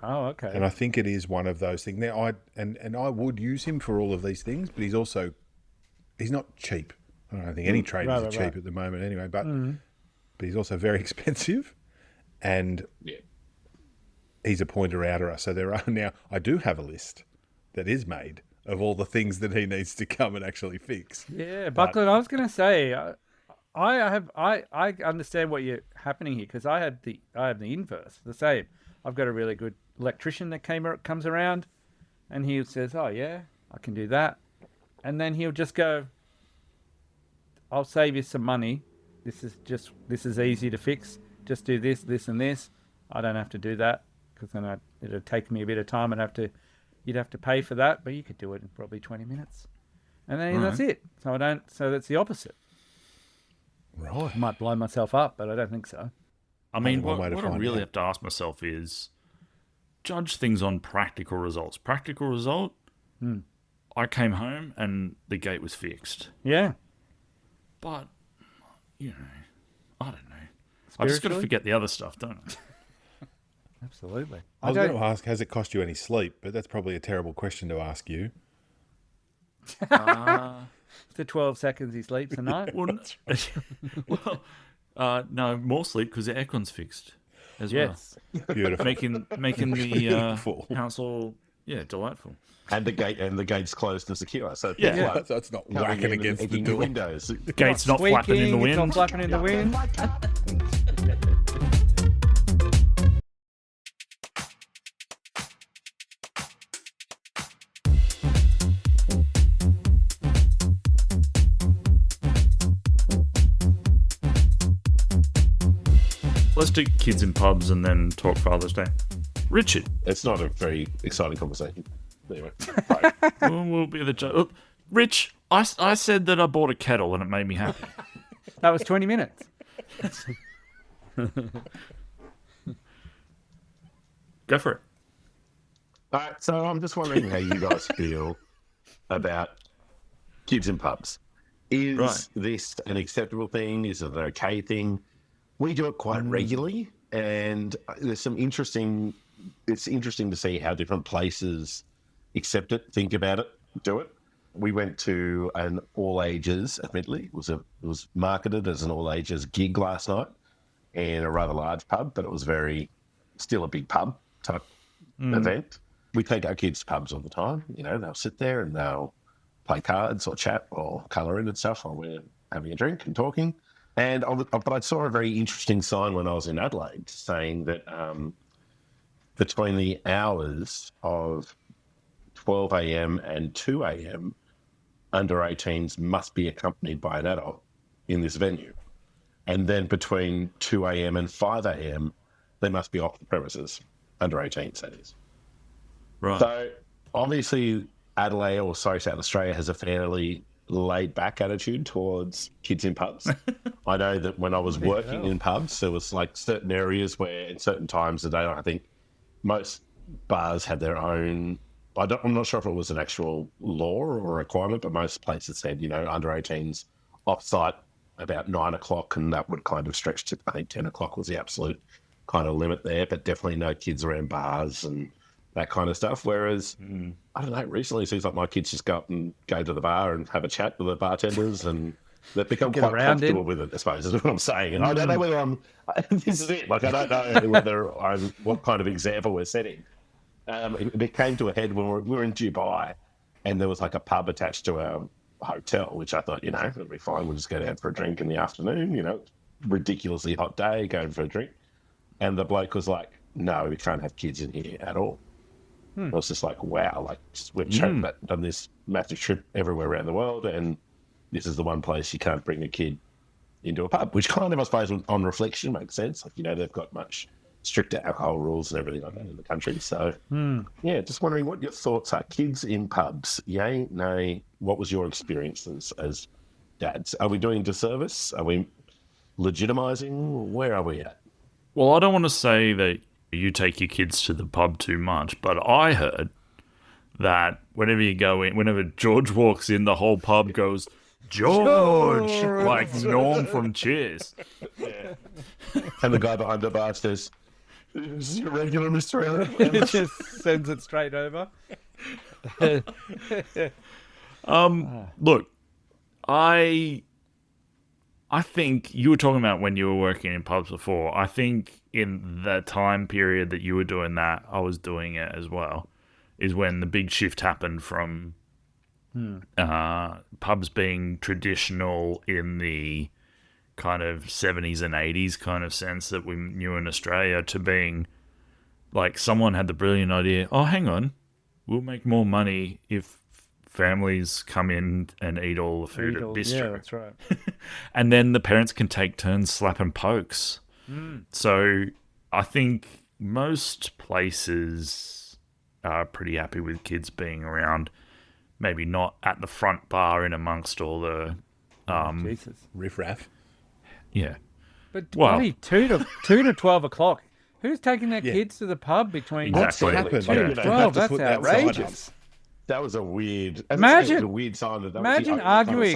B: Oh, okay.
A: And I think it is one of those things. Now, I would use him for all of these things, but he's not cheap. I don't think any tradies are cheap at the moment anyway, but he's also very expensive, and he's a pointer-outerer. So I do have a list that is made of all the things that he needs to come and actually fix.
B: Yeah, Buckland, I was going to say, I understand what you're happening here because I have the inverse, the same. I've got a really good electrician that comes around, and he says, "Oh yeah, I can do that," and then he'll just go, "I'll save you some money. This is easy to fix. Just do this, this, and this. I don't have to do that because then it'll take me a bit of time and you'd have to pay for that, but you could do it in probably 20 minutes, and then that's it. So that's the opposite.
A: Right.
B: I might blow myself up, but I don't think so.
C: I mean,
A: one way to
C: what I
A: find
C: really
A: out.
C: have to ask myself is judge things on practical results. Practical result, I came home and the gate was fixed.
B: Yeah.
C: But, I don't know. I just got to
B: Spiritually?
C: forget the other stuff, don't I?
B: Absolutely.
A: I was going to ask, has it cost you any sleep? But that's probably a terrible question to ask you.
B: The 12 seconds he sleeps a night.
C: Well, no, more sleep because the aircon's fixed as
B: Yes.
A: Beautiful.
C: well. Making the
A: Beautiful.
C: house all delightful.
D: And the gate's closed and secure, so
C: Yeah.
A: Yeah, so it's not
D: coming
A: whacking
D: in and
A: against the
D: hitting
A: door.
D: windows.
C: Gate's not flapping in the
B: Squeaking, it's
C: wind.
B: not flapping in the wind.
C: Let's do kids in pubs and then talk Father's Day. Richard,
D: It's not a very exciting conversation. Anyway,
C: we'll be the judge. Rich, I said that I bought a kettle and it made me happy.
B: That was 20 minutes.
C: Go for it.
D: all right, so I'm just wondering how you guys feel about kids in pubs. Is
C: Right.
D: this an acceptable thing? Is it an okay thing? We do it quite regularly, and there's some interesting. It's interesting to see how different places accept it, think about it, do it. We went to an all ages. Admittedly, it was marketed as an all ages gig last night in a rather large pub, but it was still a big pub type event. We take our kids to pubs all the time. You know, they'll sit there and they'll play cards or chat or colour in and stuff while we're having a drink and talking. But I saw a very interesting sign when I was in Adelaide saying that between the hours of 12 a.m. and 2 a.m., under 18s must be accompanied by an adult in this venue. And then between 2 a.m. and 5 a.m., they must be off the premises, under 18s, that is.
C: Right.
D: So obviously South Australia has a fairly laid back attitude towards kids in pubs. I know that when I was working in pubs, there was like certain areas where in certain times of the day, I think most bars had their own. I'm not sure if it was an actual law or a requirement, but most places said, you know, under 18s off site about 9 o'clock, and that would kind of stretch to, I think 10 o'clock was the absolute kind of limit there, but definitely no kids around bars and that kind of stuff. Whereas, I don't know, recently it seems like my kids just go up and go to the bar and have a chat with the bartenders, and they've become quite comfortable with it, I suppose, is what I'm saying. And I don't know whether this is it. Like, I don't know what kind of example we're setting. It came to a head when we were in Dubai, and there was like a pub attached to our hotel, which I thought, you know, it'll be fine. We'll just go down for a drink in the afternoon, you know, ridiculously hot day, going for a drink. And the bloke was like, no, we can't have kids in here at all. I was just like, wow, like we've done this massive trip everywhere around the world, and this is the one place you can't bring a kid into a pub, which kind of, I suppose, on reflection makes sense. Like, you know, they've got much stricter alcohol rules and everything like that in the country. So, yeah, just wondering what your thoughts are. Kids in pubs, yay, nay? What was your experience as dads? Are we doing disservice? Are we legitimising? Where are we at?
C: Well, I don't want to say that you take your kids to the pub too much, but I heard that whenever you go in, whenever George walks in, the whole pub goes, George! Like Norm from Cheers.
D: Yeah. And the guy behind the bar says, is he a regular, Mr. Allen?
B: It just sends it straight over.
C: Look, I think you were talking about when you were working in pubs before. I think in the time period that you were doing that, I was doing it as well, is when the big shift happened from pubs being traditional in the kind of 70s and 80s kind of sense that we knew in Australia to being like someone had the brilliant idea, oh, hang on, we'll make more money if families come in and eat all the food at bistro.
B: Yeah, that's right.
C: And then the parents can take turns slapping pokes. So I think most places are pretty happy with kids being around, maybe not at the front bar in amongst all the
B: Jesus.
A: Riff-raff.
C: yeah.
B: But
C: Well-
B: bloody 2 to 12 o'clock. Who's taking their kids to the pub between
C: Exactly.
B: 2
A: happened?
B: and
A: You know,
B: 12?
A: have to
B: That's
A: put that
B: outrageous.
D: That was a weird.
B: Imagine-
D: a weird sign. That
B: imagine
D: was the only kind of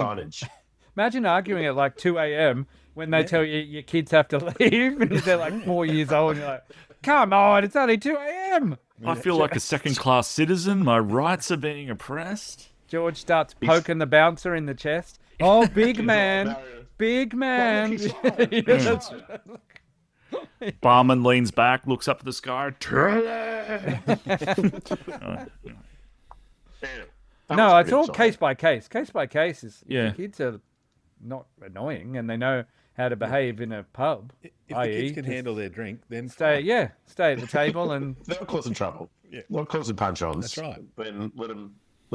B: arguing.
D: signage.
B: Imagine arguing at like 2 a.m. when they tell you your kids have to leave and they're like 4 years old and you're like, come on, it's only 2 a.m.
C: I feel like a second-class citizen. My rights are being oppressed.
B: George starts poking the bouncer in the chest. Oh, big man. Big man. Yeah, that's right.
C: Barman leans back, looks up at the sky.
B: No, it's all case by case. Case by case is if
C: Yeah.
B: the kids are not annoying and they know how to behave in a pub.
A: If the
B: i.e.
A: kids can
B: just
A: handle their drink, then
B: stay
A: fine.
B: stay at the table and
D: They're not causing trouble.
A: Yeah.
D: Not causing punch-ons.
A: That's right.
D: Then let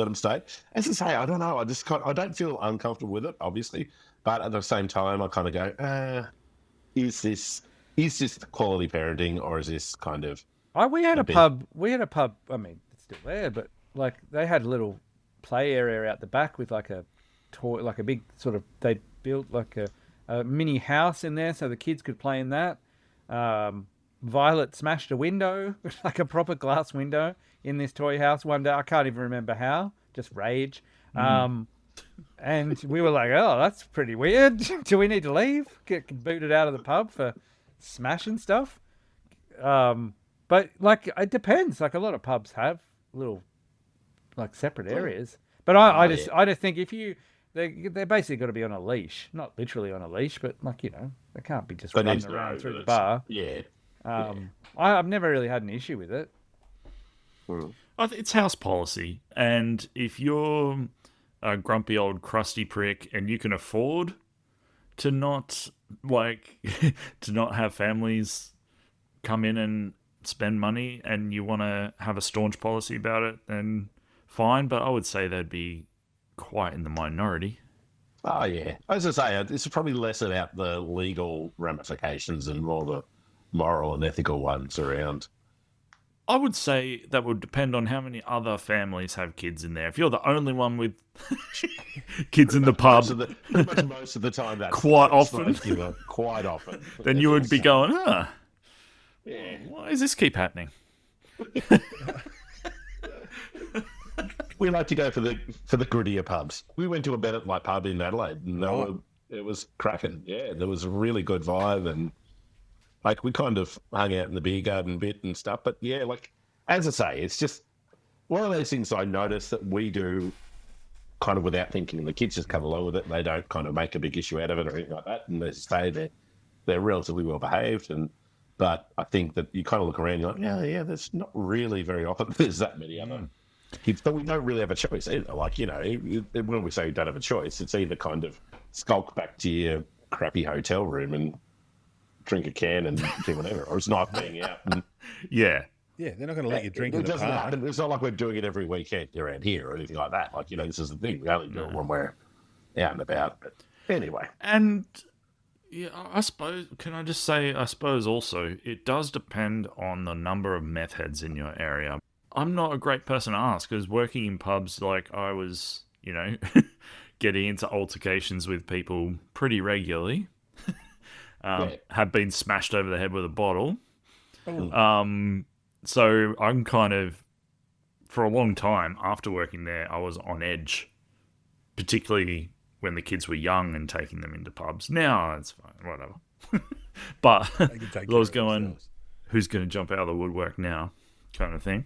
D: them stay. As I say, I don't know. I don't feel uncomfortable with it, obviously, but at the same time, I kind of go, is this quality parenting, or is this kind of?
B: we had a
D: bit-
B: pub. We had a pub. I mean, it's still there, but like they had a little play area out the back with like a toy, like a big sort of. They built like a mini house in there so the kids could play in that. Violet smashed a window, like a proper glass window, in this toy house one day. I can't even remember how. Just rage. And we were like, "Oh, that's pretty weird. Do we need to leave? Get booted out of the pub for smashing stuff?" But like, it depends. Like a lot of pubs have little, like separate areas. But I just think if they're basically got to be on a leash, not literally on a leash, but like they can't be just
D: They need
B: running
D: to know
B: around through
D: that
B: the
D: it's-
B: bar.
D: Yeah.
B: I've never really had an issue with it.
C: It's house policy, and if you're a grumpy old crusty prick and you can afford to not to not have families come in and spend money, and you want to have a staunch policy about it, then fine. But I would say they'd be quite in the minority.
D: Oh, yeah. As I say, it's probably less about the legal ramifications and more the moral and ethical ones around.
C: I would say that would depend on how many other families have kids in there. If you're the only one with kids in the pub,
D: Pretty much most of the time, that's
C: Quite
D: that's
C: often.
D: regular, quite often.
C: then you would be going,
D: Yeah.
C: why does this keep happening?
D: We like to go for the grittier pubs. We went to a Bennett Light pub in Adelaide, and it was cracking. Yeah, there was a really good vibe, and like we kind of hung out in the beer garden a bit and stuff. But yeah, like as I say, it's just one of those things I notice that we do kind of without thinking. The kids just come along with it. They don't kind of make a big issue out of it or anything like that, and they stay there. They're relatively well behaved, but I think that you kind of look around, you're like, yeah, there's not really very often there's that many other kids, but we don't really have a choice either. Like, when we say we don't have a choice, it's either kind of skulk back to your crappy hotel room and drink a can and do whatever, or it's nice being out. And
C: Yeah.
A: Yeah, they're not going to let you drink in
D: it
A: the
D: doesn't
A: park.
D: happen. It's not like we're doing it every weekend around here or anything like that. Like, this is the thing. We only do it when we're out and about. But anyway.
C: And yeah, I suppose, can I just say, I suppose also, it does depend on the number of meth heads in your area. I'm not a great person to ask, because working in pubs, like I was, getting into altercations with people pretty regularly. Have been smashed over the head with a bottle. So I'm kind of, for a long time after working there, I was on edge, particularly when the kids were young and taking them into pubs. Now it's fine, whatever. But
A: They can take
C: I
A: care
C: was
A: of
C: going,
A: themselves.
C: who's going to jump out of the woodwork now, kind of thing.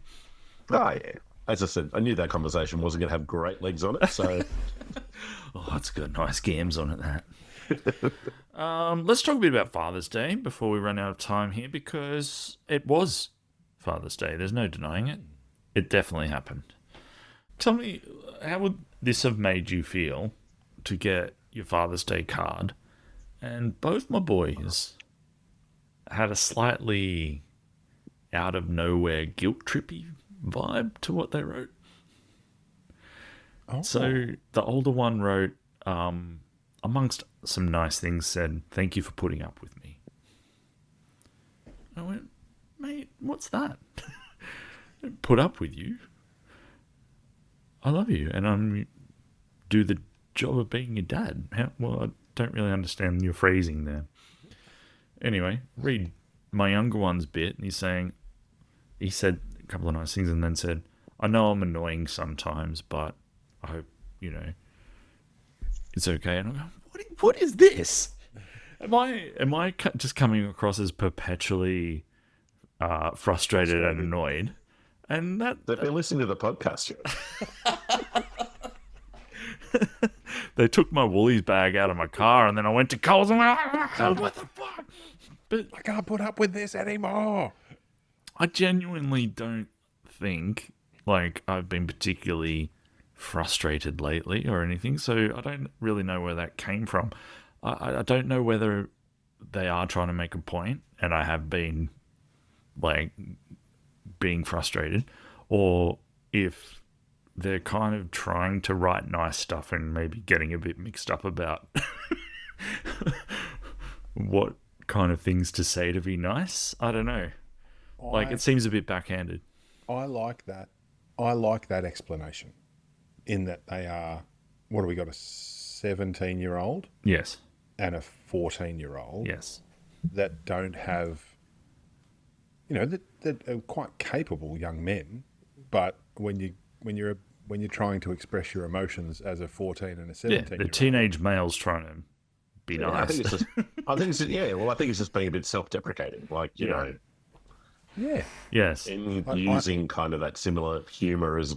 D: Oh, yeah. As I said, I knew that conversation wasn't going to have great legs on it. So,
C: Oh, it's got nice gams on it, that. Let's talk a bit about Father's Day before we run out of time here, because it was Father's Day. There's no denying it. It definitely happened. Tell me, how would this have made you feel to get your Father's Day card? And both my boys had a slightly out of nowhere guilt trippy vibe to what they wrote.
A: Oh.
C: So the older one wrote, amongst some nice things, said, "Thank you for putting up with me." I went, "Mate, what's that?" Put up with you? I love you, and I'm do the job of being your dad. Well, I don't really understand your phrasing there. Anyway, read my younger one's bit, and he said a couple of nice things, and then said, "I know I'm annoying sometimes, but I hope, it's okay." And I go, what is this? Am I just coming across as perpetually frustrated and annoyed. And
D: They've been listening to the podcast.
C: they took my Woolies bag out of my car, and then I went to Coles and went, oh, what the fuck? But
A: I can't put up with this anymore.
C: I genuinely don't think like I've been particularly frustrated lately or anything, so I don't really know where that came from. I don't know whether they are trying to make a point and I have been like being frustrated, or if they're kind of trying to write nice stuff and maybe getting a bit mixed up about what kind of things to say to be nice. I don't know. Like, it seems a bit backhanded.
A: I like that. I like that explanation in that they are, what do we got, a 17-year-old
C: Yes.
A: and a 14-year-old
C: Yes.
A: that don't have, that are quite capable young men, but when you're trying to express your emotions as a 14 and a 17-year-old.
C: Yeah, the teenage male's trying to be nice.
D: I think it's just being a bit self-deprecating, like you know,
A: Yeah.
C: Yes.
D: and using kind of that similar humour as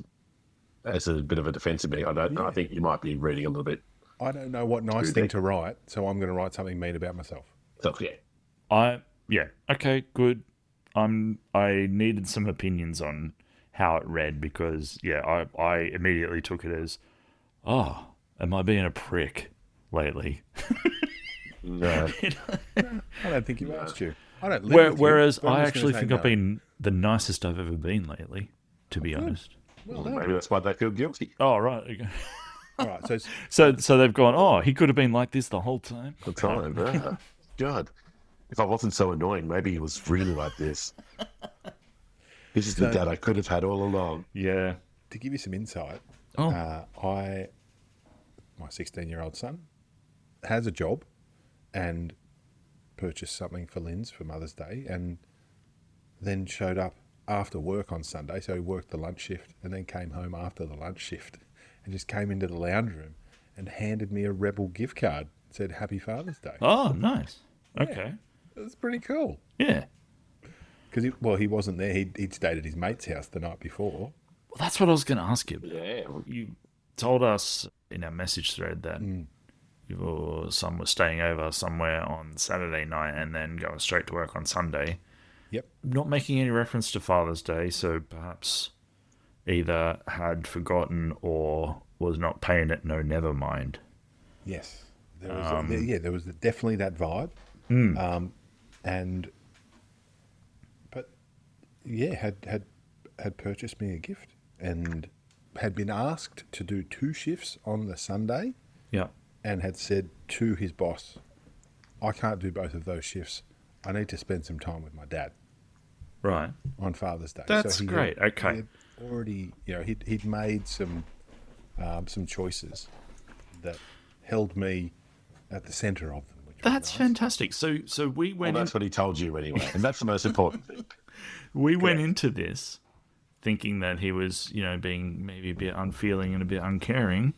D: a bit of a defensive thing. I think you might be reading a little bit.
A: I don't know what nice thing to write, so I'm going to write something mean about myself.
D: So yeah,
C: Okay, good. I needed some opinions on how it read because I immediately took it as, oh, am I being a prick lately?
D: no,
A: I don't think you've asked you. I don't live with you,
C: Whereas
A: but I'm
C: I
A: just gonna
C: actually
A: say
C: think
A: no.
C: I've been the nicest I've ever been lately, to be honest.
A: Well done.
D: maybe that's why they feel guilty.
C: Oh, right. Okay.
A: All right, so
C: So they've gone, oh, he could have been like this the whole time.
D: The time, God, if I wasn't so annoying, maybe he was really like this. This is the dad I could have had all along.
C: Yeah.
A: to give you some insight,
C: Oh.
A: my 16-year-old son has a job and purchased something for Lynn's for Mother's Day and then showed up after work on Sunday. So he worked the lunch shift and then came home after the lunch shift and just came into the lounge room and handed me a Rebel gift card. Said, Happy Father's Day.
C: Oh, nice. Okay.
A: That's pretty cool.
C: Yeah.
A: Because he wasn't there. He'd stayed at his mate's house the night before.
C: Well, that's what I was going to ask you.
D: Yeah,
C: You told us in our message thread that your son was staying over somewhere on Saturday night and then going straight to work on Sunday.
A: Yep.
C: Not making any reference to Father's Day, so perhaps either had forgotten or was not paying it no never mind.
A: Yes. There was there was definitely that vibe. Had purchased me a gift and had been asked to do 2 shifts on the Sunday
C: Yeah.
A: and had said to his boss, I can't do both of those shifts. I need to spend some time with my dad
C: Right.
A: on Father's Day.
C: That's
A: he
C: great. Okay.
A: He had already, he'd made some choices that held me at the centre of them. Which was
C: That's
A: nice.
C: fantastic. So we
D: well,
C: went
D: that's what he told you anyway, and that's the most important thing.
C: we went into this thinking that he was, being maybe a bit unfeeling and a bit uncaring.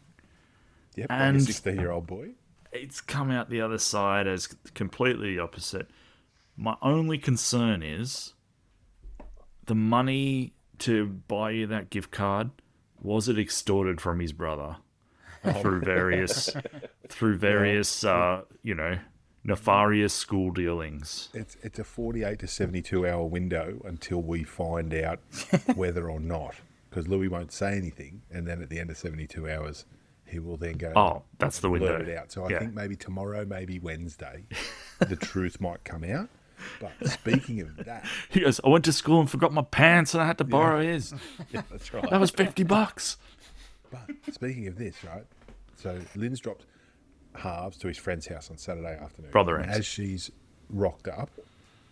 A: Yep,
C: and-
A: like a 16-year-old boy.
C: It's come out the other side as completely the opposite. My only concern is the money to buy you that gift card, was it extorted from his brother through various nefarious school dealings?
A: It's a 48 to 72 hour window until we find out whether or not, because Louis won't say anything, and then at the end of 72 hours, he will then go.
C: Oh, that's the window.
A: Blurt it out. So I
C: Yeah.
A: think maybe tomorrow, maybe Wednesday, the truth might come out. But speaking of that,
C: He goes, I went to school and forgot my pants and I had to borrow his.
A: yeah, that's right.
C: That was $50.
A: But speaking of this, right? So Lynn's dropped halves to his friend's house on Saturday afternoon.
C: Brother
A: And
C: ends.
A: as she's rocked up,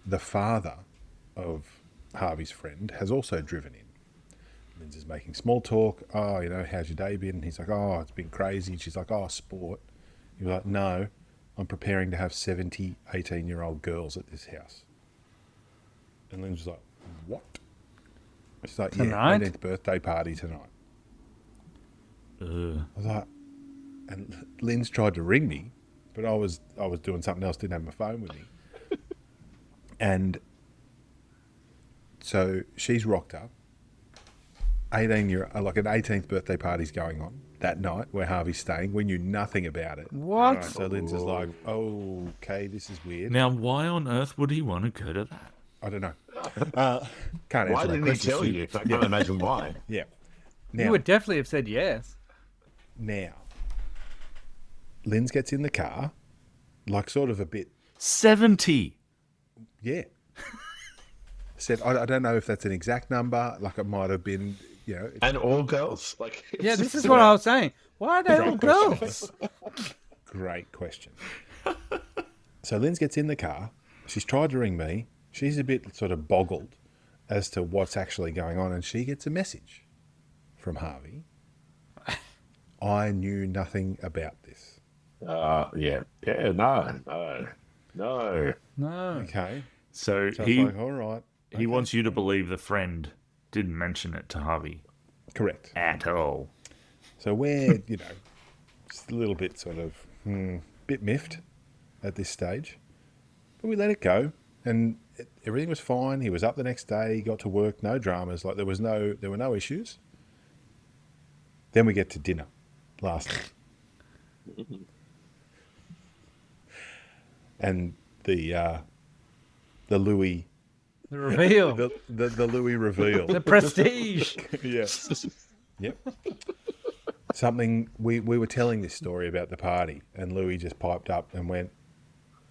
A: the father of Harvey's friend has also driven in. Lynn's is making small talk. Oh, how's your day been? And he's like, oh, it's been crazy. And she's like, oh, sport. He's like, no, I'm preparing to have 70 18-year-old girls at this house. And Lynn's was like, what? She's like,
B: Tonight?
A: yeah, 18th birthday party tonight. I was like, and Lynn's tried to ring me, but I was doing something else, didn't have my phone with me. And So she's rocked up. 18th birthday party's going on that night where Harvey's staying. We knew nothing about it.
B: What?
A: So Lynn's just like, oh, okay, this is weird.
C: Now, why on earth would he want to go to that?
A: I don't know. Can't answer
D: Why
A: that
D: didn't he
A: question.
D: tell you? I can't imagine why.
A: Yeah.
B: You
A: Now,
B: would definitely have said yes.
A: Lynn's gets in the car, like sort of a bit,
C: 70.
A: yeah. Said, I don't know if that's an exact number, like it might have been,
D: And all girls. Like,
B: Yeah, this is what I was saying. Why are they all girls?
A: Great question. So Lynn's gets in the car. She's tried to ring me. She's a bit sort of boggled as to what's actually going on, and she gets a message from Harvey. I knew nothing about this.
D: yeah. Yeah, no.
B: No.
A: Okay.
C: So
A: So
C: he
A: it's like, all right.
C: he wants you to believe the friend didn't mention it to Harvey
A: Correct.
C: at all.
A: So we're, just a little bit sort of, bit miffed at this stage. But we let it go, and everything was fine. He was up the next day, he got to work, no dramas. Like there were no issues. Then we get to dinner last night. And the Louis,
B: The reveal.
A: the Louis reveal.
B: The prestige.
A: Yes. Yep. Something we were telling this story about the party, and Louis just piped up and went,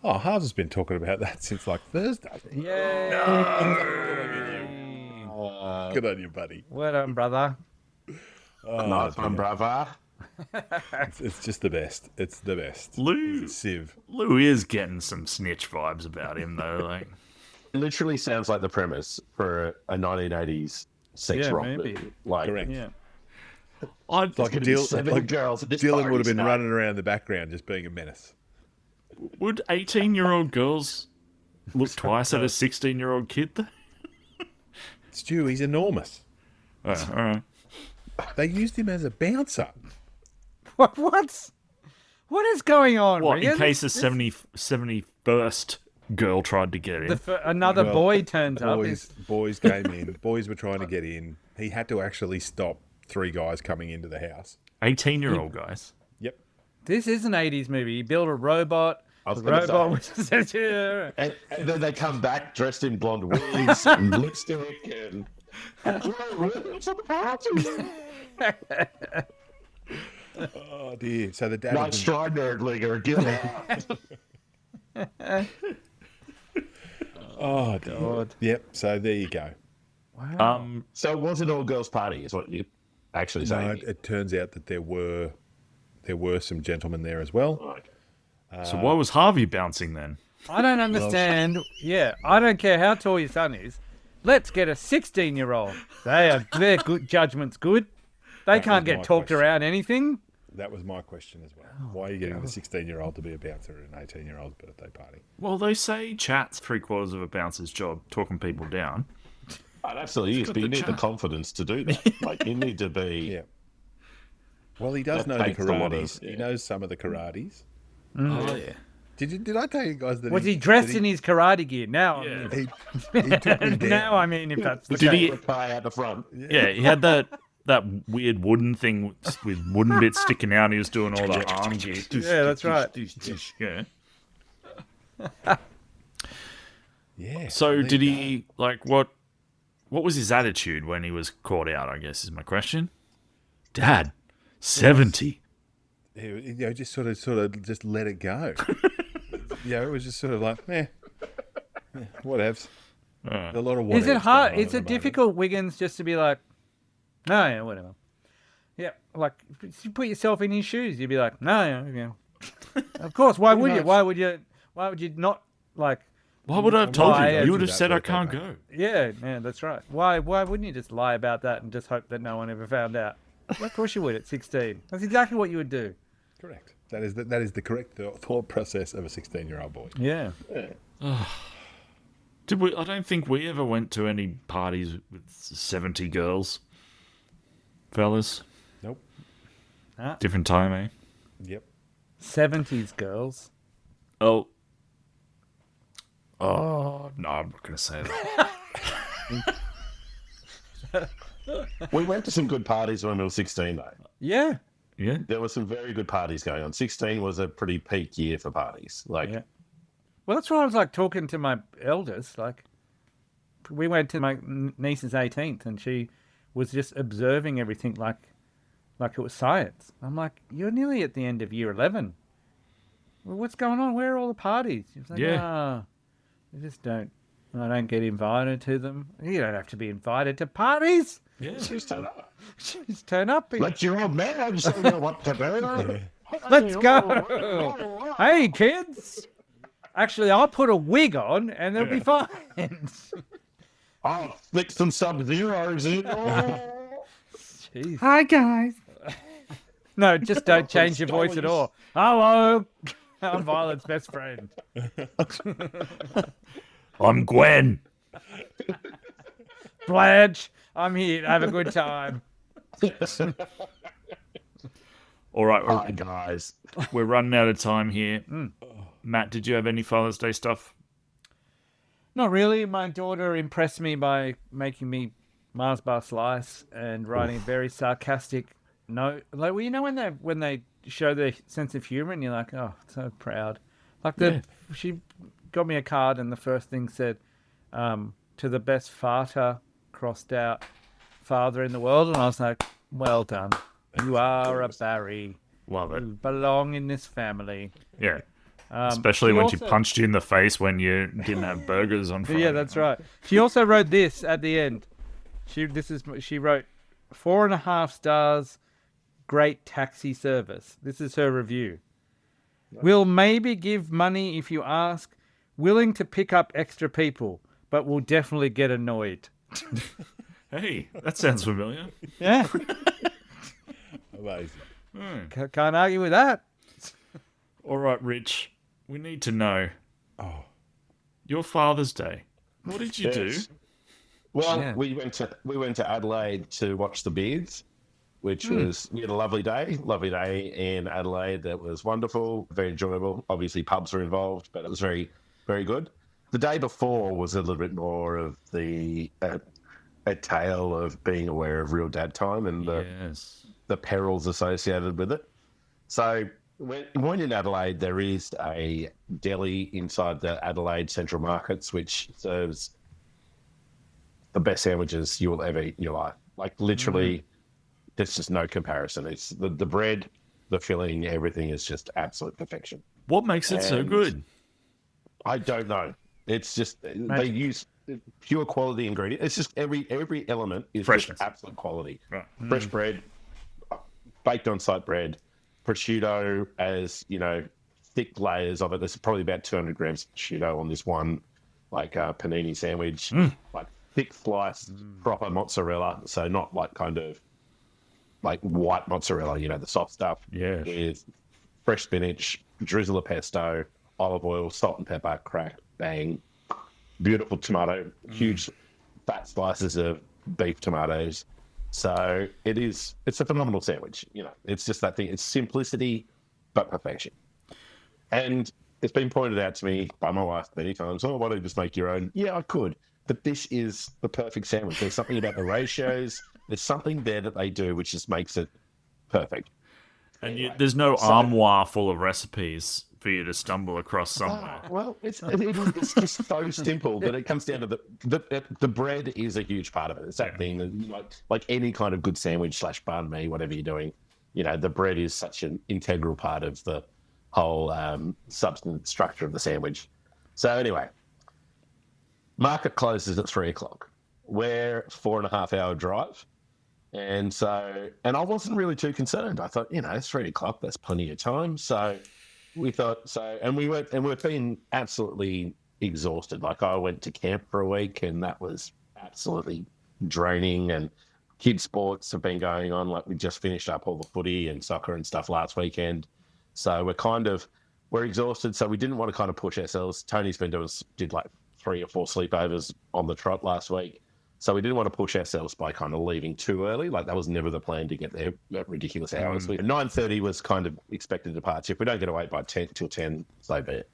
A: "Oh, Harves has been talking about that since like Thursday."
B: Yay.
A: Good on you, buddy.
B: Well done, brother.
D: Nice one, brother.
A: It's just the best. It's the best.
C: Lou,
A: It's Civ.
C: Lou is getting some snitch vibes about him, though. Like,
D: Literally sounds like the premise for a 1980s sex
B: Yeah,
D: rock
B: maybe.
D: movie. Like,
A: Correct.
B: Yeah.
C: I'd
A: Like
D: gonna be
A: Dylan,
D: 7 girls at this
A: Dylan
D: party
A: would have been
D: tonight.
A: running around the background just being a menace.
C: would 18-year-old girls look twice at a 16-year-old kid, though?
A: Stu, he's enormous.
C: Oh, all right.
A: They used him as a bouncer.
B: What? What is going on?
C: What,
B: Regan?
C: in case a 71st girl tried to get in?
B: Another
A: Well,
B: boy turns up.
A: Boys came in. Boys were trying to get in. He had to actually stop 3 guys coming into the house.
C: 18-year-old guys.
A: Yep.
B: This is an 80s movie. He built a robot.
D: I was
B: The
D: gonna
B: robot
D: say.
B: was... Yeah.
D: And then they come back dressed in blonde wigs and lipstick and... It's a party.
A: Oh dear. So the dad.
D: Like
A: had been-
D: stride nerd again.
A: Oh dear.
B: God.
A: Yep. So there you go.
B: Wow.
D: So it was an all-girls party, is what you actually
A: No,
D: saying.
A: it turns out that there were some gentlemen there as well.
D: Okay.
C: So why was Harvey bouncing then?
B: I don't understand. Yeah, I don't care how tall your son is. Let's get a 16-year-old. Their good judgment's good. They
A: That
B: can't
A: was
B: get
A: my
B: talked
A: question.
B: around anything.
A: That was my question as well. Why are you getting the 16-year-old to be a bouncer at an 18-year-old's birthday party?
C: Well, they say chat's 3/4 of a bouncer's job, talking people down.
D: Oh, it absolutely is,
C: got
D: but you
C: the
D: need the
C: chat.
D: confidence to do that. Like, you need to be...
A: Yeah. Well, he does
D: That
A: know the
D: takes a lot of-
A: karates. He
D: yeah.
A: knows some of the karates.
C: Oh, yeah.
A: Did I tell you guys that
B: Was he dressed in his karate gear? Now,
C: Yeah.
A: he took me down.
B: now I mean, if that's the
C: Did he-
B: case.
D: Tie out the front.
C: Yeah, he had that weird wooden thing with wooden bits sticking out. He was doing all the arm gear.
B: Yeah, that's right.
C: Yeah.
A: Yeah.
C: So did he like what was his attitude when he was caught out, I guess is my question. Dad, 70.
A: Just sort of just let it go. It was just sort of like, whatevs. A lot of whatevs.
B: Is it hard?
A: going on
B: Is
A: at the
B: it
A: moment.
B: difficult, Wiggins, just to be like, no, yeah, whatever. Yeah, like if you put yourself in his shoes, you'd be like, no, yeah. Of course. Why would you?
A: much.
B: Why would you? Why would you not like?
C: Why would I have told
B: Why?
C: you? You would have
A: That
C: said I
A: birthday
C: can't
A: party.
C: go.
B: Yeah, that's right. Why wouldn't you just lie about that and just hope that no one ever found out? Well, of course you would at 16. That's exactly what you would do.
A: Correct. That is the correct thought process of a 16-year-old boy.
B: Yeah.
C: Did we? I don't think we ever went to any parties with 70 girls, fellas.
A: Nope.
C: Different time, eh?
A: Yep.
B: 70s girls.
C: Oh, no, I'm not going to say that.
D: We went to some good parties when we were 16, though.
B: Yeah.
C: Yeah.
D: There were some very good parties going on. 16 was a pretty peak year for parties. Like,
B: Yeah. Well, that's why I was like talking to my eldest. Like, we went to my niece's 18th, and she was just observing everything like it was science. I'm like, you're nearly at the end of year 11. Well, what's going on? Where are all the parties? She was like,
C: Yeah.
B: I just don't. I don't get invited to them. You don't have to be invited to parties.
C: Yeah.
D: just turn up.
B: Just turn up.
D: Let your old man show you what to do.
B: Let's go. Hey, kids. Actually, I'll put a wig on and they'll be fine.
D: I'll flick some sub-zeros in.
B: Jeez.
C: Hi, guys.
B: No, just don't change your voice at all. Hello. I'm Violet's best friend.
C: I'm Gwen.
B: Blanche, I'm here to have a good time.
C: All right,
D: Hi, guys.
C: we're running out of time here. Matt, did you have any Father's Day stuff?
B: Not really. My daughter impressed me by making me Mars bar slice and writing a very sarcastic note. Like, well, you know when they show their sense of humor and you're like, oh, so proud. Like she got me a card and the first thing said, to the best farter crossed out father in the world, and I was like, well done. You are a Barry.
C: Love it.
B: You belong in this family.
C: Yeah. Especially
B: she
C: when
B: also-
C: she punched you in the face when you didn't have burgers on Friday.
B: Yeah, that's right. She also wrote this at the end. She wrote 4.5 stars, great taxi service. This is her review. Will maybe give money if you ask, willing to pick up extra people, but will definitely get annoyed.
C: Hey, that sounds familiar.
B: Yeah,
A: Amazing.
B: can't argue with that.
C: All right, Rich, we need to know. Your Father's Day. What did you do?
D: Yes. Well,
B: Yeah.
D: we went to Adelaide to watch the Beards, which was we had a lovely day in Adelaide. That was wonderful, very enjoyable. Obviously, pubs were involved, but it was very, very good. The day before was a little bit more of a tale of being aware of real dad time and
C: Yes.
D: the perils associated with it. So when in Adelaide, there is a deli inside the Adelaide Central Markets, which serves the best sandwiches you will ever eat in your life. Like literally, there's just no comparison. It's the bread, the filling, everything is just absolute perfection.
C: What makes it so
D: And-
C: good?
D: I don't know. It's just they use pure quality ingredients. It's just every element is
C: Freshness.
D: just absolute quality.
C: Right.
D: Fresh bread, baked on site bread, prosciutto as thick layers of it. There's probably about 200 grams of prosciutto on this one, like panini sandwich, like thick sliced proper mozzarella. So not like kind of like white mozzarella, the soft stuff.
C: Yeah.
D: With fresh spinach, drizzle of pesto, olive oil, salt and pepper, crack, bang. Beautiful tomato, huge fat slices of beef tomatoes. So it's a phenomenal sandwich. It's just that thing. It's simplicity, but perfection. And it's been pointed out to me by my wife many times, oh, why don't you just make your own? Yeah, I could. But this is the perfect sandwich. There's something about the ratios. There's something there that they do which just makes it perfect.
C: And there's no armoire full of recipes for you to stumble across somewhere.
D: Well, it's just so simple that it comes down to the bread is a huge part of it. It's that thing that, like any kind of good sandwich / banh mi, whatever you're doing, the bread is such an integral part of the whole substance structure of the sandwich. So anyway, market closes at 3:00. We're 4.5 hour drive. And I wasn't really too concerned. I thought, it's 3:00, that's plenty of time. So we thought and we're feeling absolutely exhausted. Like I went to camp for a week and that was absolutely draining, and kids sports have been going on. Like we just finished up all the footy and soccer and stuff last weekend. So we're exhausted. So we didn't want to kind of push ourselves. Tony's did like 3 or 4 sleepovers on the trot last week. So we didn't want to push ourselves by kind of leaving too early. Like that was never the plan to get there at ridiculous hours. 9:30 was kind of expected departure. If we don't get away by 10 till 10, so be it.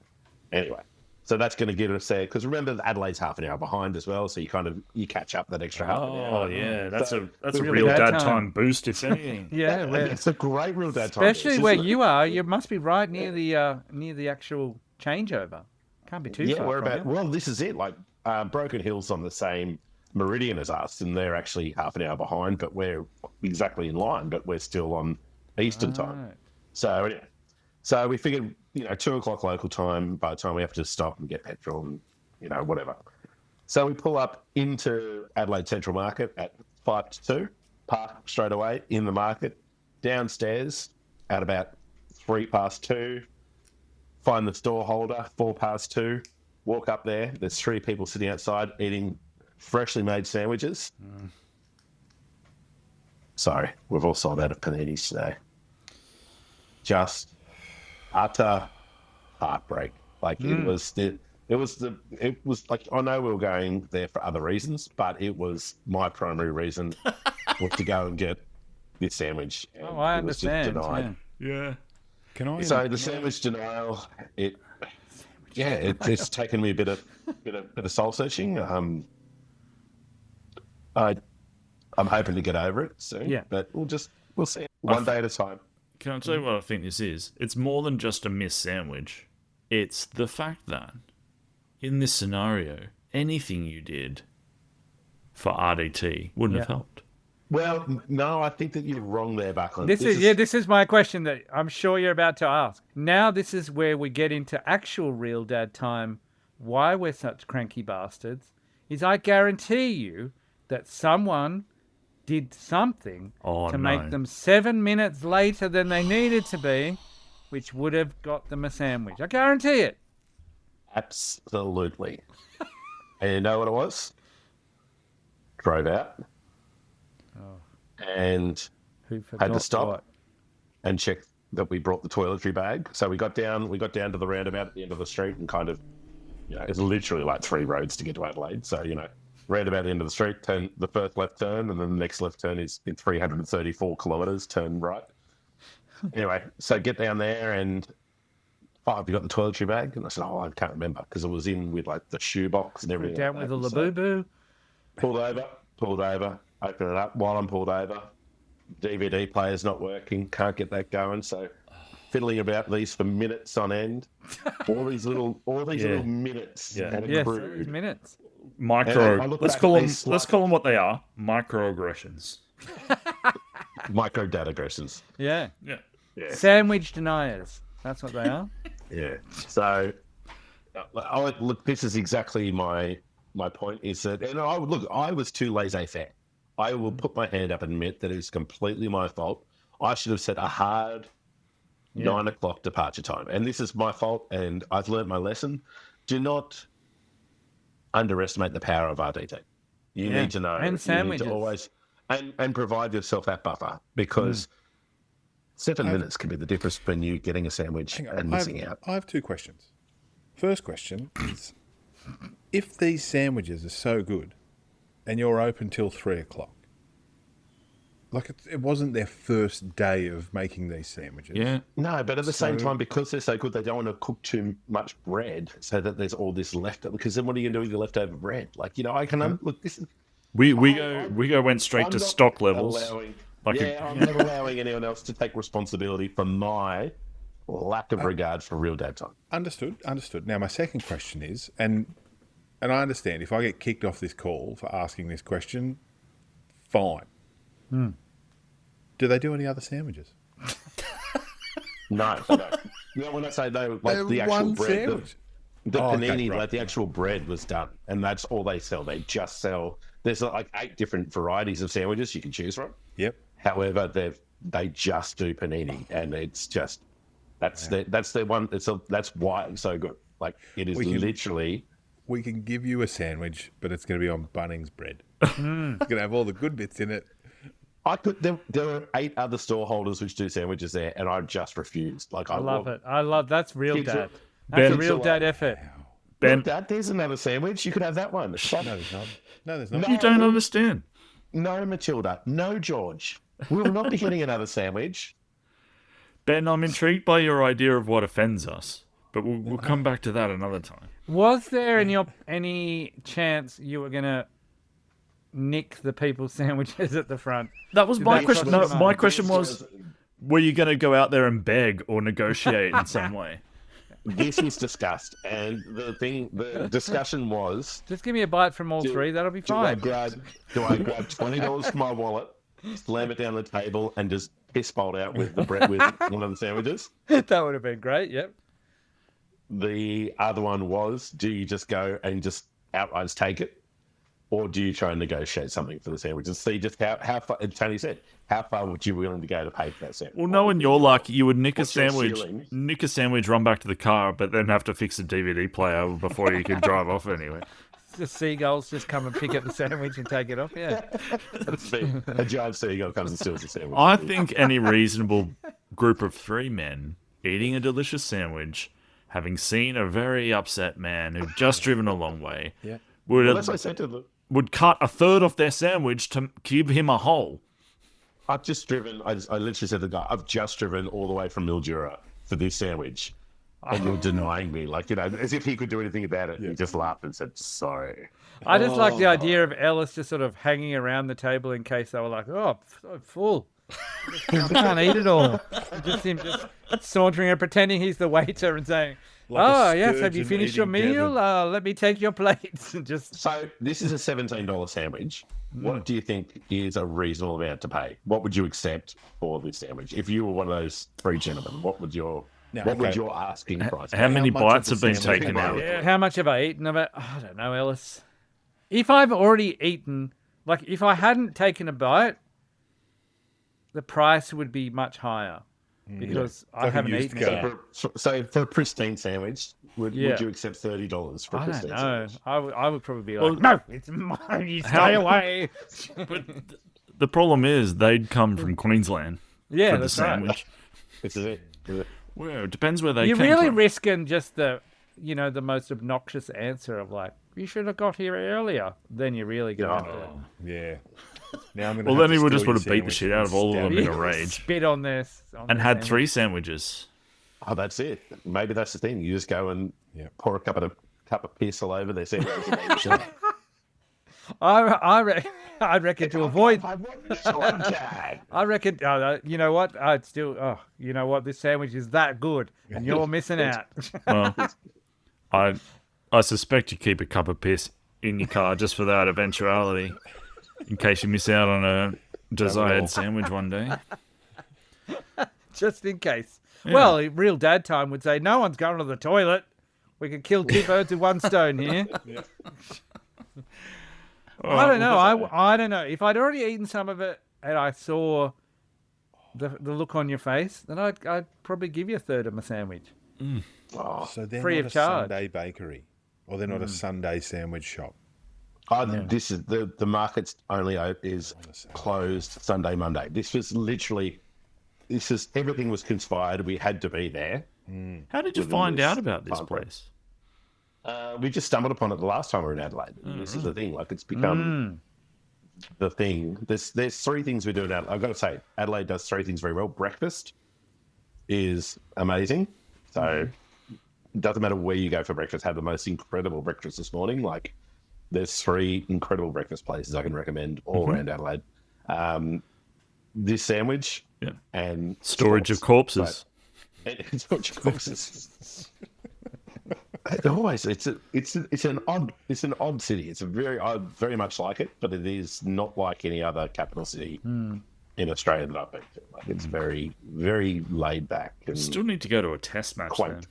D: Anyway, So that's going to get us there. Because remember, Adelaide's half an hour behind as well. So you catch up that extra half an hour.
C: Oh yeah, that's
D: So
C: a
B: really
C: real
B: dad
C: dad
B: time.
C: time boost, if anything.
B: Yeah,
D: And
B: where,
D: it's a great real dad time.
B: especially where you are. You must be right near the actual changeover. Can't be too far
D: we're
B: from
D: about.
B: you.
D: Well, this is it. Like Broken Hill's on the same meridian as us, and they're actually half an hour behind, but we're exactly in line. But we're still on Eastern time.
B: Right.
D: So yeah. So we figured, 2:00 local time. By the time we have to stop and get petrol and whatever. So we pull up into Adelaide Central Market at 1:55, park straight away in the market, downstairs at about 2:03, find the store holder, 2:04, walk up there. There's 3 people sitting outside eating freshly made sandwiches. Sorry, we've all sold out of paninis today. Just utter heartbreak. Like it was like, I know we were going there for other reasons, but it was my primary reason was to go and get this sandwich. And
B: Oh, I
D: it was just
B: understand.
D: denied.
C: Yeah.
A: Can I?
D: So the sandwich denial, it's taken me a bit of soul searching. I'm hoping to get over it soon.
B: Yeah.
D: But we'll see. One day at a time.
C: Can I tell you what I think this is? It's more than just a missed sandwich. It's the fact that, in this scenario, anything you did for RDT wouldn't have helped.
D: Well, no, I think that you're wrong there, Buckland.
B: This is my question that I'm sure you're about to ask. Now this is where we get into actual real dad time. Why we're such cranky bastards is I guarantee you that someone did something to make them 7 minutes later than they needed to be, which would have got them a sandwich. I guarantee it.
D: Absolutely. And you know what it was? Drove out. And
B: Who
D: had to stop
B: what?
D: and check that we brought the toiletry bag. So we got down to the roundabout at the end of the street and kind of, it's literally like 3 roads to get to Adelaide. So, roundabout at the end of the street, turn the first left turn, and then the next left turn is in 334 kilometres, turn right. Anyway, so get down there and, have you got the toiletry bag? And I said, I can't remember because it was in with like the shoebox and everything.
B: Down with the Labubu.
D: Pulled over, open it up. While I'm pulled over, DVD player's not working, can't get that going. So fiddling about these for minutes on end. All these little minutes.
C: Yeah.
D: And
B: Yes,
D: accrued.
B: minutes.
C: Let's call them what they are. Microaggressions.
D: Micro data aggressions.
B: Yeah.
C: Yeah.
D: Yeah.
B: Sandwich deniers. That's what they are.
D: Yeah. So, look, this is exactly my point. Is that, and I was too laissez-faire. I will put my hand up and admit that it was completely my fault. I should have set a hard 9 o'clock departure time, and this is my fault. And I've learned my lesson. Do not underestimate the power of RDT. You need to know,
B: and sandwiches.
D: You need to always and provide yourself that buffer because 7 minutes can be the difference between you getting a sandwich and missing out.
A: I have 2 questions. First question is, if these sandwiches are so good and you're open till 3 o'clock, like it wasn't their first day of making these sandwiches.
C: Yeah.
D: No, but at the same time, because they're so good, they don't want to cook too much bread so that there's all this left. Because then what are you going to do with the leftover bread? Like, I can look. This is
C: We went straight to stock levels.
D: I'm not allowing anyone else to take responsibility for my lack of regard for real dad time.
A: Understood. Now, my second question is, and I understand if I get kicked off this call for asking this question, fine. Do they do any other sandwiches?
D: No. When I say no, like the actual
A: one
D: bread,
A: sandwich.
D: the panini,
A: okay, right.
D: like the actual bread was done, and that's all they sell. They just sell. There's like 8 different varieties of sandwiches you can choose from.
A: Yep.
D: However, they just do panini, and it's just that's their one. That's why it's so good. Like it is literally.
A: We can give you a sandwich, but it's going to be on Bunnings bread. It's going to have all the good bits in it.
D: There are 8 other store holders which do sandwiches there, and I just refused. Like
B: I love it. That's real
D: Kids
B: dad.
D: are-
B: That's a
C: Ben-
B: real dad effort.
C: Ben,
D: Look, Dad, there's another sandwich. You could have that one.
A: No, there's not. No, there's not.
C: you don't understand.
D: No, Matilda. No, George. We will not be getting another sandwich.
C: Ben, I'm intrigued by your idea of what offends us. But we'll come back to that another time.
B: Was there any chance you were gonna nick the people's sandwiches at the front?
C: That was my
B: that
C: question.
B: cost
C: No,
B: you
C: my
B: money?
C: question was, were you going to go out there and beg or negotiate in some way?
D: This is discussed, and the discussion was:
B: Just give me a bite from all three. That'll be
D: do I
B: fine.
D: grab $20 from my wallet, slam it down the table, and just piss bolt out with the bread with one of the sandwiches?
B: That would have been great. Yep.
D: The other one was: do you just go and just outright take it, or do you try and negotiate something for the sandwiches? See just how far. And Tony said, how far would you be willing to go to pay for that sandwich?
C: Well, knowing your luck, you would nick
D: What's your
C: a
D: ceiling?
C: sandwich, run back to the car, but then have to fix the DVD player before you can drive off anyway.
B: The seagulls just come and pick up the sandwich and take it off. Yeah.
D: A giant seagull comes and steals the sandwich.
C: I think any reasonable group of 3 men eating a delicious sandwich, having seen a very upset man who'd just driven a long way, would
D: Well, that's what I said to them.
C: would cut a third off their sandwich to give him a hole.
D: I've just driven. I literally said to the guy, I've just driven all the way from Mildura for this sandwich. And you're denying me, like, as if he could do anything about it. He just laughed and said, sorry.
B: I just like the idea of Ellis just sort of hanging around the table in case they were like, oh, I'm so full. I can't eat it all. Just him just sauntering and pretending he's the waiter and saying, oh, yes, have you
A: sturgeon
B: finished your
A: eating
B: meal? Let me take your plates. And just
D: So this is a $17 sandwich. What do you think is a reasonable amount to pay? What would you accept for this sandwich? If you were one of those 3 gentlemen, what would your asking price be?
C: How many
A: much
C: bites
A: of
C: have
A: the
C: been
A: sandwich
C: taken
A: am I
C: out?
B: Yeah, how much have I eaten of it? I don't know, Ellis. If I've already eaten, like if I hadn't taken a bite, the price would be much higher because I
A: like a
B: haven't
A: used
B: eaten
A: car.
B: it.
D: So for a pristine sandwich, would you accept $30 for a
B: I don't
D: pristine
B: know.
D: sandwich?
B: I would probably be like, no, it's mine. You stay away.
C: But the problem is they'd come from Queensland
B: Yeah,
C: for the
B: that's right.
C: sandwich.
D: This is it.
C: Well, it depends where they
B: You're
C: came
B: really
C: from.
B: risking just the most obnoxious answer of like, you should have got here earlier. Then you're really going to have to
A: Yeah. Now I'm gonna
C: Well,
A: have
C: then he
A: to
C: would just
A: steal
C: would have
A: your
C: beat the shit out of all of
A: sandwich
C: them
A: and
C: in a
A: stab
C: rage.
B: spit on this.
C: And had 3 sandwiches.
D: Oh, that's it. Maybe that's the thing. You just go and pour a cup of piss all over their sandwich.
B: I reckon to avoid.
D: I
B: I reckon. You know what? I'd still. Oh, you know what? This sandwich is that good, and you're missing out.
C: Well, I suspect you keep a cup of piss in your car just for that eventuality, in case you miss out on a desired sandwich one day.
B: Just in case. Well, real dad time would say, no one's going to the toilet. We could kill 2 birds with 1 stone here. I don't know. I don't know. If I'd already eaten some of it and I saw the look on your face, then I'd probably give you a third of my sandwich.
A: So they're
B: Free
A: not
B: of
A: a
B: charge.
A: Sunday bakery, or they're not a Sunday sandwich shop.
D: This is the market's only is closed Sunday, Monday. Everything was conspired. We had to be there.
C: How did you find out about this place?
D: We just stumbled upon it the last time we were in Adelaide. This is the thing. Like, it's become the thing. There's 3 things we do in Adelaide. I've got to say, Adelaide does 3 things very well. Breakfast is amazing. So it doesn't matter where you go for breakfast. Have the most incredible breakfast this morning. Like, there's 3 incredible breakfast places I can recommend all around Adelaide. This sandwich and
C: Storage of corpses.
D: Storage of corpses. Always, it's an odd city. It's very much like it, but it is not like any other capital city in Australia that I've been to. Like, it's very, very laid back. And
C: Still need to go to a test match then.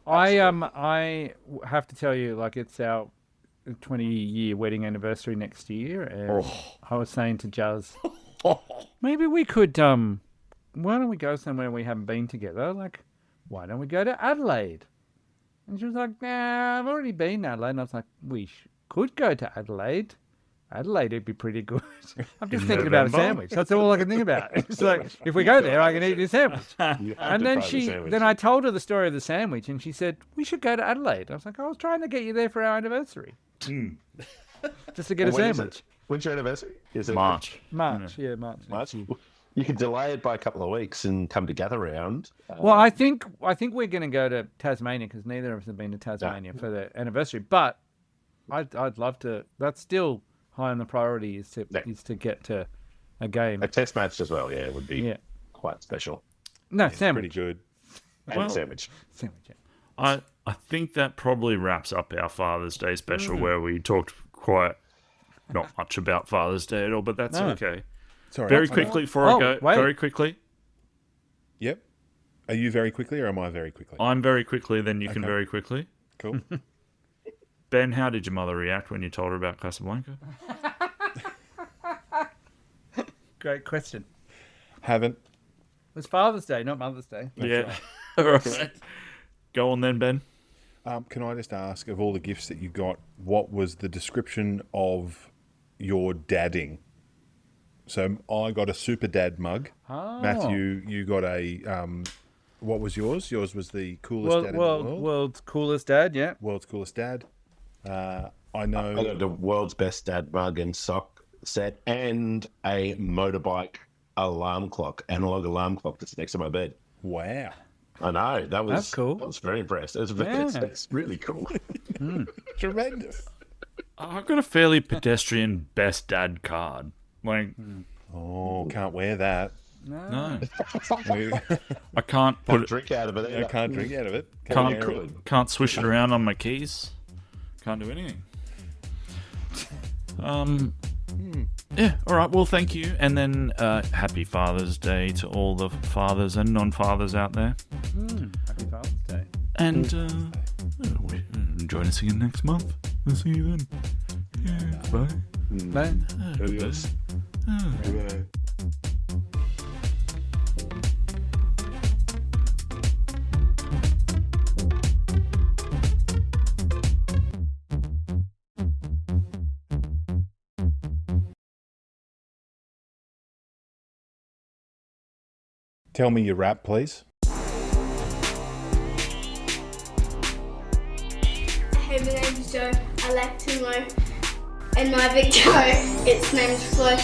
B: I have to tell you, like, it's our 20-year wedding anniversary next year, and I was saying to Juz, maybe we could why don't we go somewhere we haven't been together? Like, why don't we go to Adelaide? And she was like, nah, I've already been to Adelaide. And I was like, we could go to Adelaide. Adelaide would be pretty good. I'm just thinking about a sandwich. That's all I can think about. It's like, if we go there, I can eat this sandwich. And then I told her the story of the sandwich, and she said, we should go to Adelaide. I was like, I was trying to get you there for our anniversary. Just to get a sandwich.
D: When's your anniversary? Is it
C: March.
B: March, yeah, March.
D: March? You could delay it by a couple of weeks and come to gather round.
B: Well, I think we're going to go to Tasmania because neither of us have been to Tasmania for the anniversary. But I'd love to. That's still high on the priority is to get to a game.
D: A test match as well, yeah, would be quite special.
B: No,
A: It's
B: sandwich.
A: pretty good.
D: And a sandwich.
B: Sandwich. Yeah.
C: I think that probably wraps up our Father's Day special where we talked quite not much about Father's Day at all, but that's okay.
A: Sorry.
C: Very quickly before I go,
B: wait.
C: very quickly.
A: Yep. Are you very quickly or am I very quickly?
C: I'm very quickly, then you can very quickly.
A: Cool.
C: Ben, how did your mother react when you told her about Casablanca?
B: Great question.
A: Haven't.
B: It was Father's Day, not Mother's Day.
C: Yeah. All right. Go on then, Ben.
A: Can I just ask, of all the gifts that you got, what was the description of your dadding? So I got a super dad mug.
B: Oh.
A: Matthew, you got a, what was yours? Yours was the coolest dad in the world.
B: World's coolest dad, yeah.
A: World's coolest dad. I know.
D: I got the world's best dad mug and sock set and a motorbike alarm clock, analog alarm clock that's next to my bed.
A: Wow.
D: I know.
B: That's cool.
D: I was very impressed. It's really cool.
A: Tremendous.
C: I've got a fairly pedestrian best dad card. Like,
A: Oh, can't wear that.
C: no.
A: I
C: I can't put it,
D: Drink out of it. either.
A: can't drink out of it.
C: can't swish it around on my keys. Can't do anything. Yeah, all right. Well, thank you. And then happy Father's Day to all the fathers and non-fathers out there.
B: Happy Father's Day.
C: And join us again next month. We'll see you then. Yeah, bye.
B: Bye.
D: Adios. Bye.
A: Tell me your rap, please.
E: Hey, my name's Joe. I like to know. And my big toe, its name's Flo.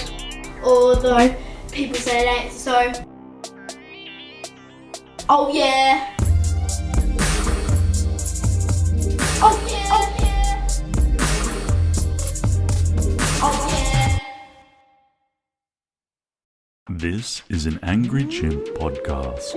E: Although people say it ain't so. Oh yeah. Oh yeah. Oh yeah. Oh yeah.
C: This is an Angry Chimp podcast.